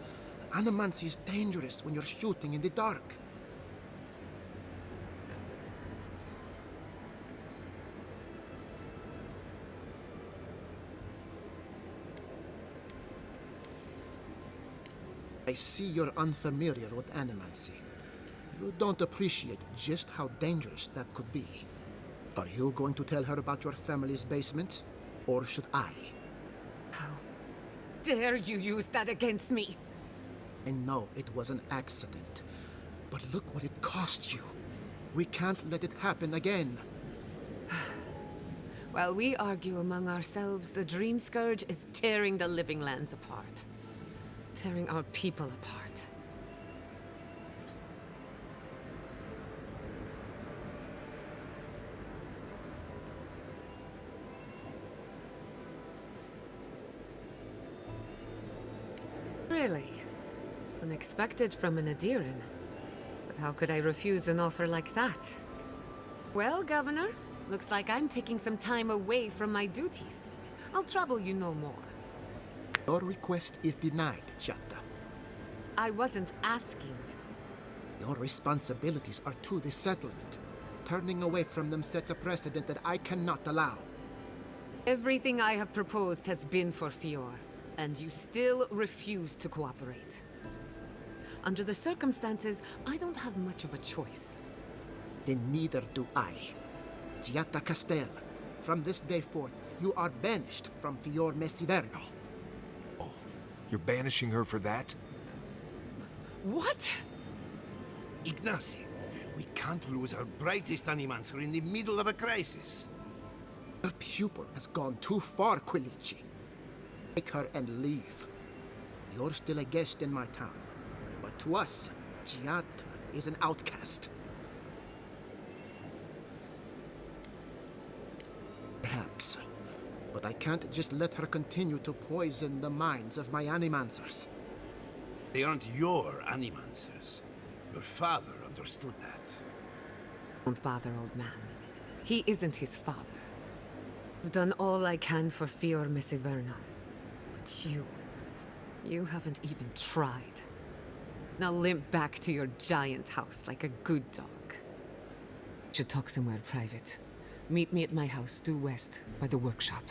Animancy is dangerous when you're shooting in the dark. I see you're unfamiliar with animancy. You don't appreciate just how dangerous that could be. Are you going to tell her about your family's basement? Or should I? How dare you use that against me? I know it was an accident, but look what it cost you. We can't let it happen again. While we argue among ourselves, the Dream Scourge is tearing the living lands apart. Tearing our people apart. Really? Unexpected from an Adiran. But how could I refuse an offer like that? Well, Governor, looks like I'm taking some time away from my duties. I'll trouble you no more. Your request is denied, Chatta. I wasn't asking. Your responsibilities are to the settlement. Turning away from them sets a precedent that I cannot allow. Everything I have proposed has been for Fior, and you still refuse to cooperate. Under the circumstances, I don't have much of a choice. Then neither do I. Giatta Castel, from this day forth, you are banished from Fior Messiverno. Oh, you're banishing her for that? What? Ignacy, we can't lose our brightest animancer in the middle of a crisis. Your pupil has gone too far, Quilici. Take her and leave. You're still a guest in my town, but to us, Giatta is an outcast. Perhaps, but I can't just let her continue to poison the minds of my animancers. They aren't your animancers. Your father understood that. Don't bother, old man. He isn't his father. I've done all I can for Fior Messiverno. But you haven't even tried. Now limp back to your giant house like a good dog. Should talk somewhere private. Meet me at my house due west by the workshop.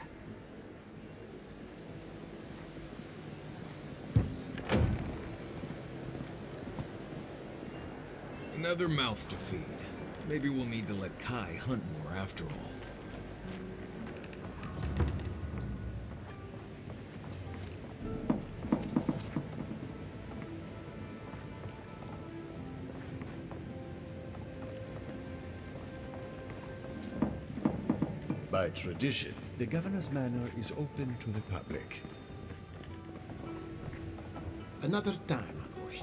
Another mouth to feed. Maybe we'll need to let Kai hunt more after all. By tradition, the governor's manor is open to the public. Another time, boy.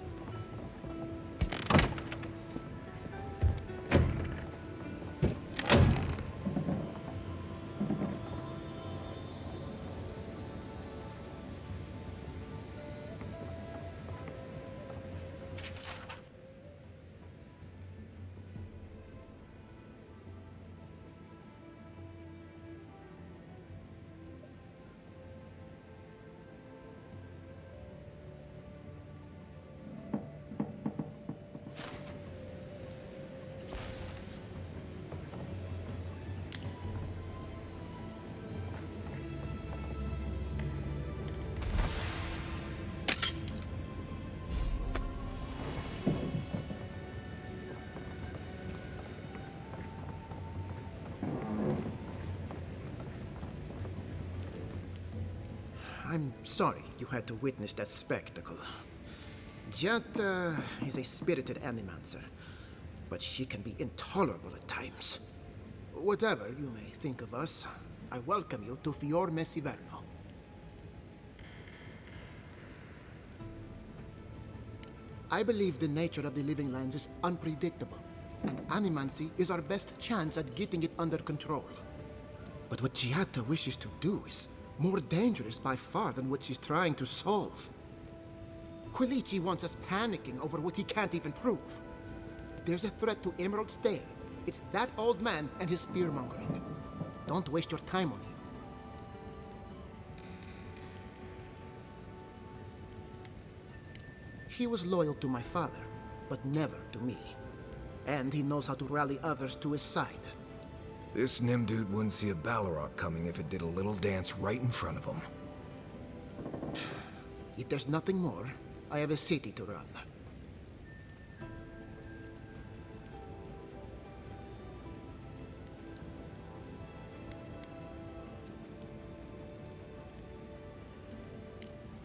I'm sorry you had to witness that spectacle. Giatta is a spirited animancer, but she can be intolerable at times. Whatever you may think of us, I welcome you to Fior Messiverno. I believe the nature of the living lands is unpredictable, and animancy is our best chance at getting it under control. But what Giatta wishes to do is more dangerous by far than what she's trying to solve. Quilici wants us panicking over what he can't even prove. If there's a threat to Emerald Stair, it's that old man and his fear-mongering. Don't waste your time on him. He was loyal to my father, but never to me. And he knows how to rally others to his side. This Nimdude wouldn't see a Balrog coming if it did a little dance right in front of him. If there's nothing more, I have a city to run.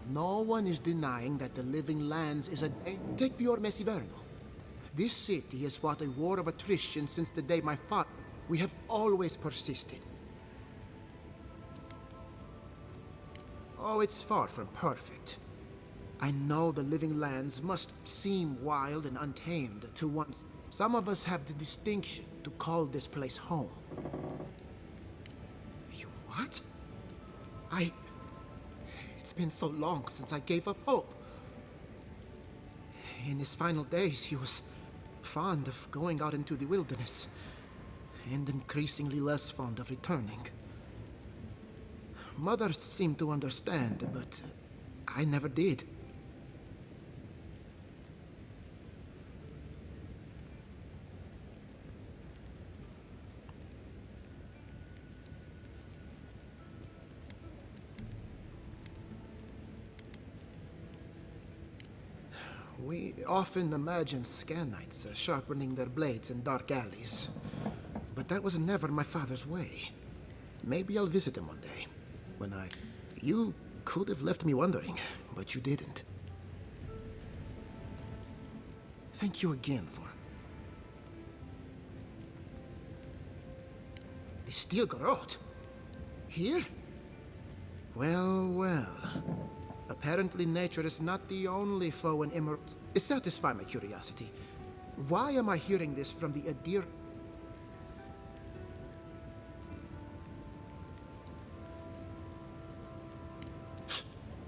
No one is denying that the Living Lands is a... Take Fior Mesiverno. This city has fought a war of attrition since the day my father... We have always persisted. Oh, it's far from perfect. I know the Living Lands must seem wild and untamed to ones. Some of us have the distinction to call this place home. You what? It's been so long since I gave up hope. In his final days, he was fond of going out into the wilderness, and increasingly less fond of returning. Mother seemed to understand, but I never did. We often imagine Scanites sharpening their blades in dark alleys, but that was never my father's way. Maybe I'll visit him one day, when I... You could have left me wondering, but you didn't. Thank you again for... The Steel Garrote? Here? Well, well. Apparently nature is not the only foe in emeralds. Satisfy my curiosity. Why am I hearing this from the Adir...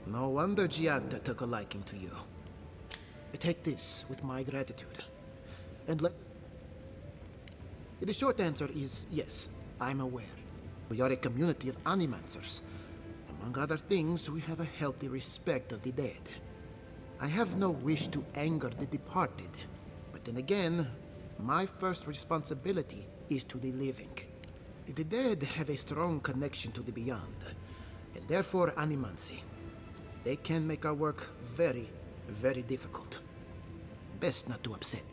No wonder Giada took a liking to you. Take this with my gratitude. And let... The short answer is yes, I'm aware. We are a community of animancers. Among other things, we have a healthy respect of the dead. I have no wish to anger the departed, but then again, my first responsibility is to the living. The dead have a strong connection to the beyond, and therefore animancy. They can make our work very, very difficult. Best not to upset.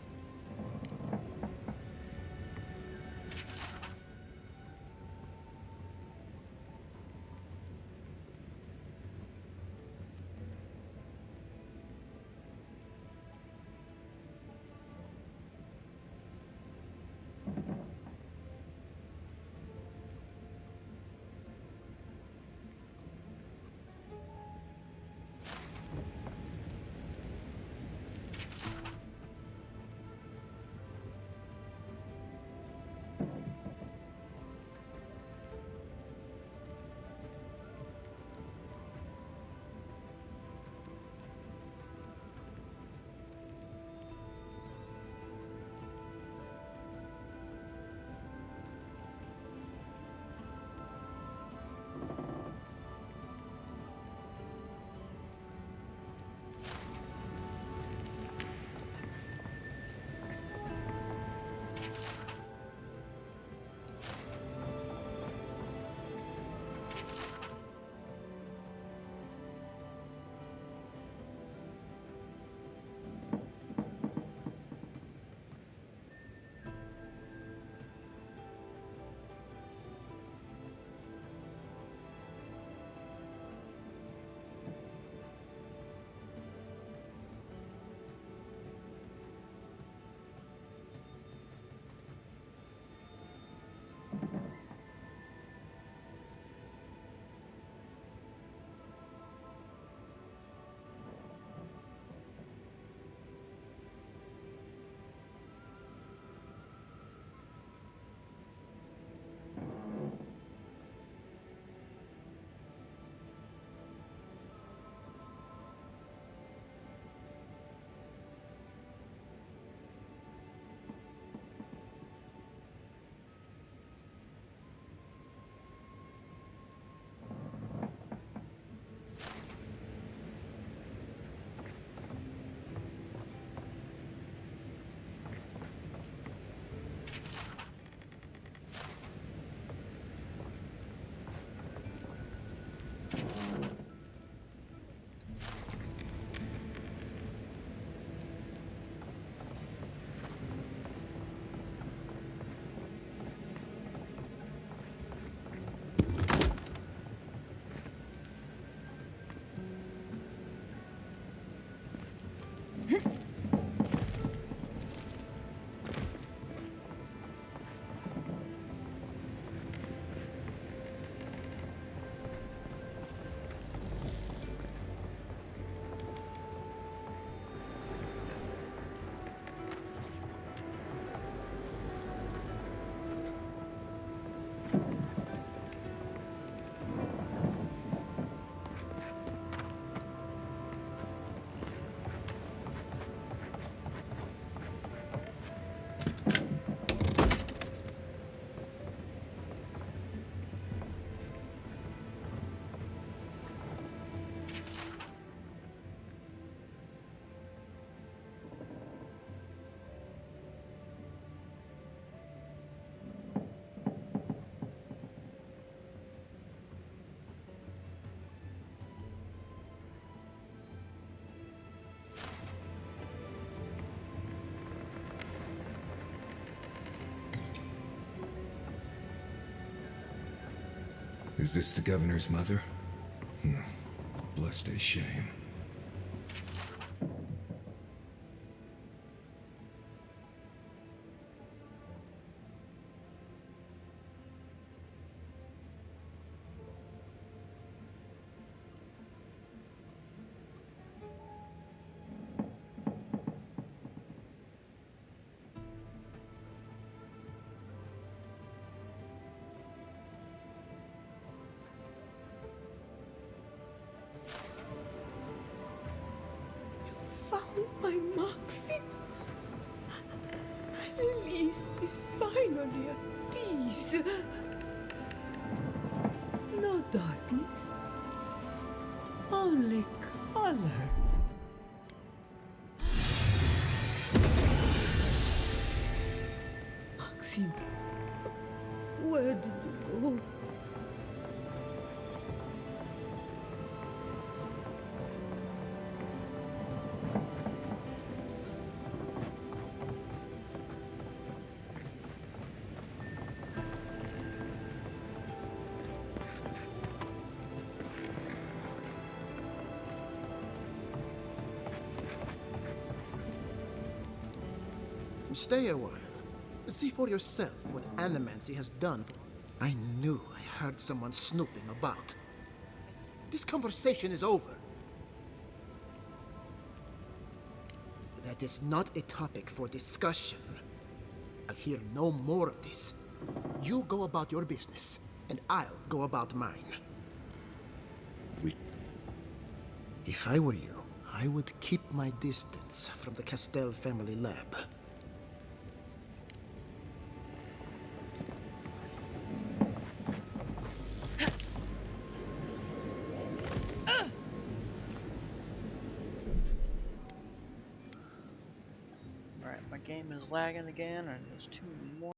Is this the governor's mother? Blessed a shame. Found my Maxim. At least it's finally at peace. No darkness. Only color. Maxim, where did you go? Stay a while. See for yourself what Animancy has done. I knew I heard someone snooping about. This conversation is over. That is not a topic for discussion. I'll hear no more of this. You go about your business, and I'll go about mine. If I were you, I would keep my distance from the Castell family lab. Alright, my game is lagging again, and there's 2 more.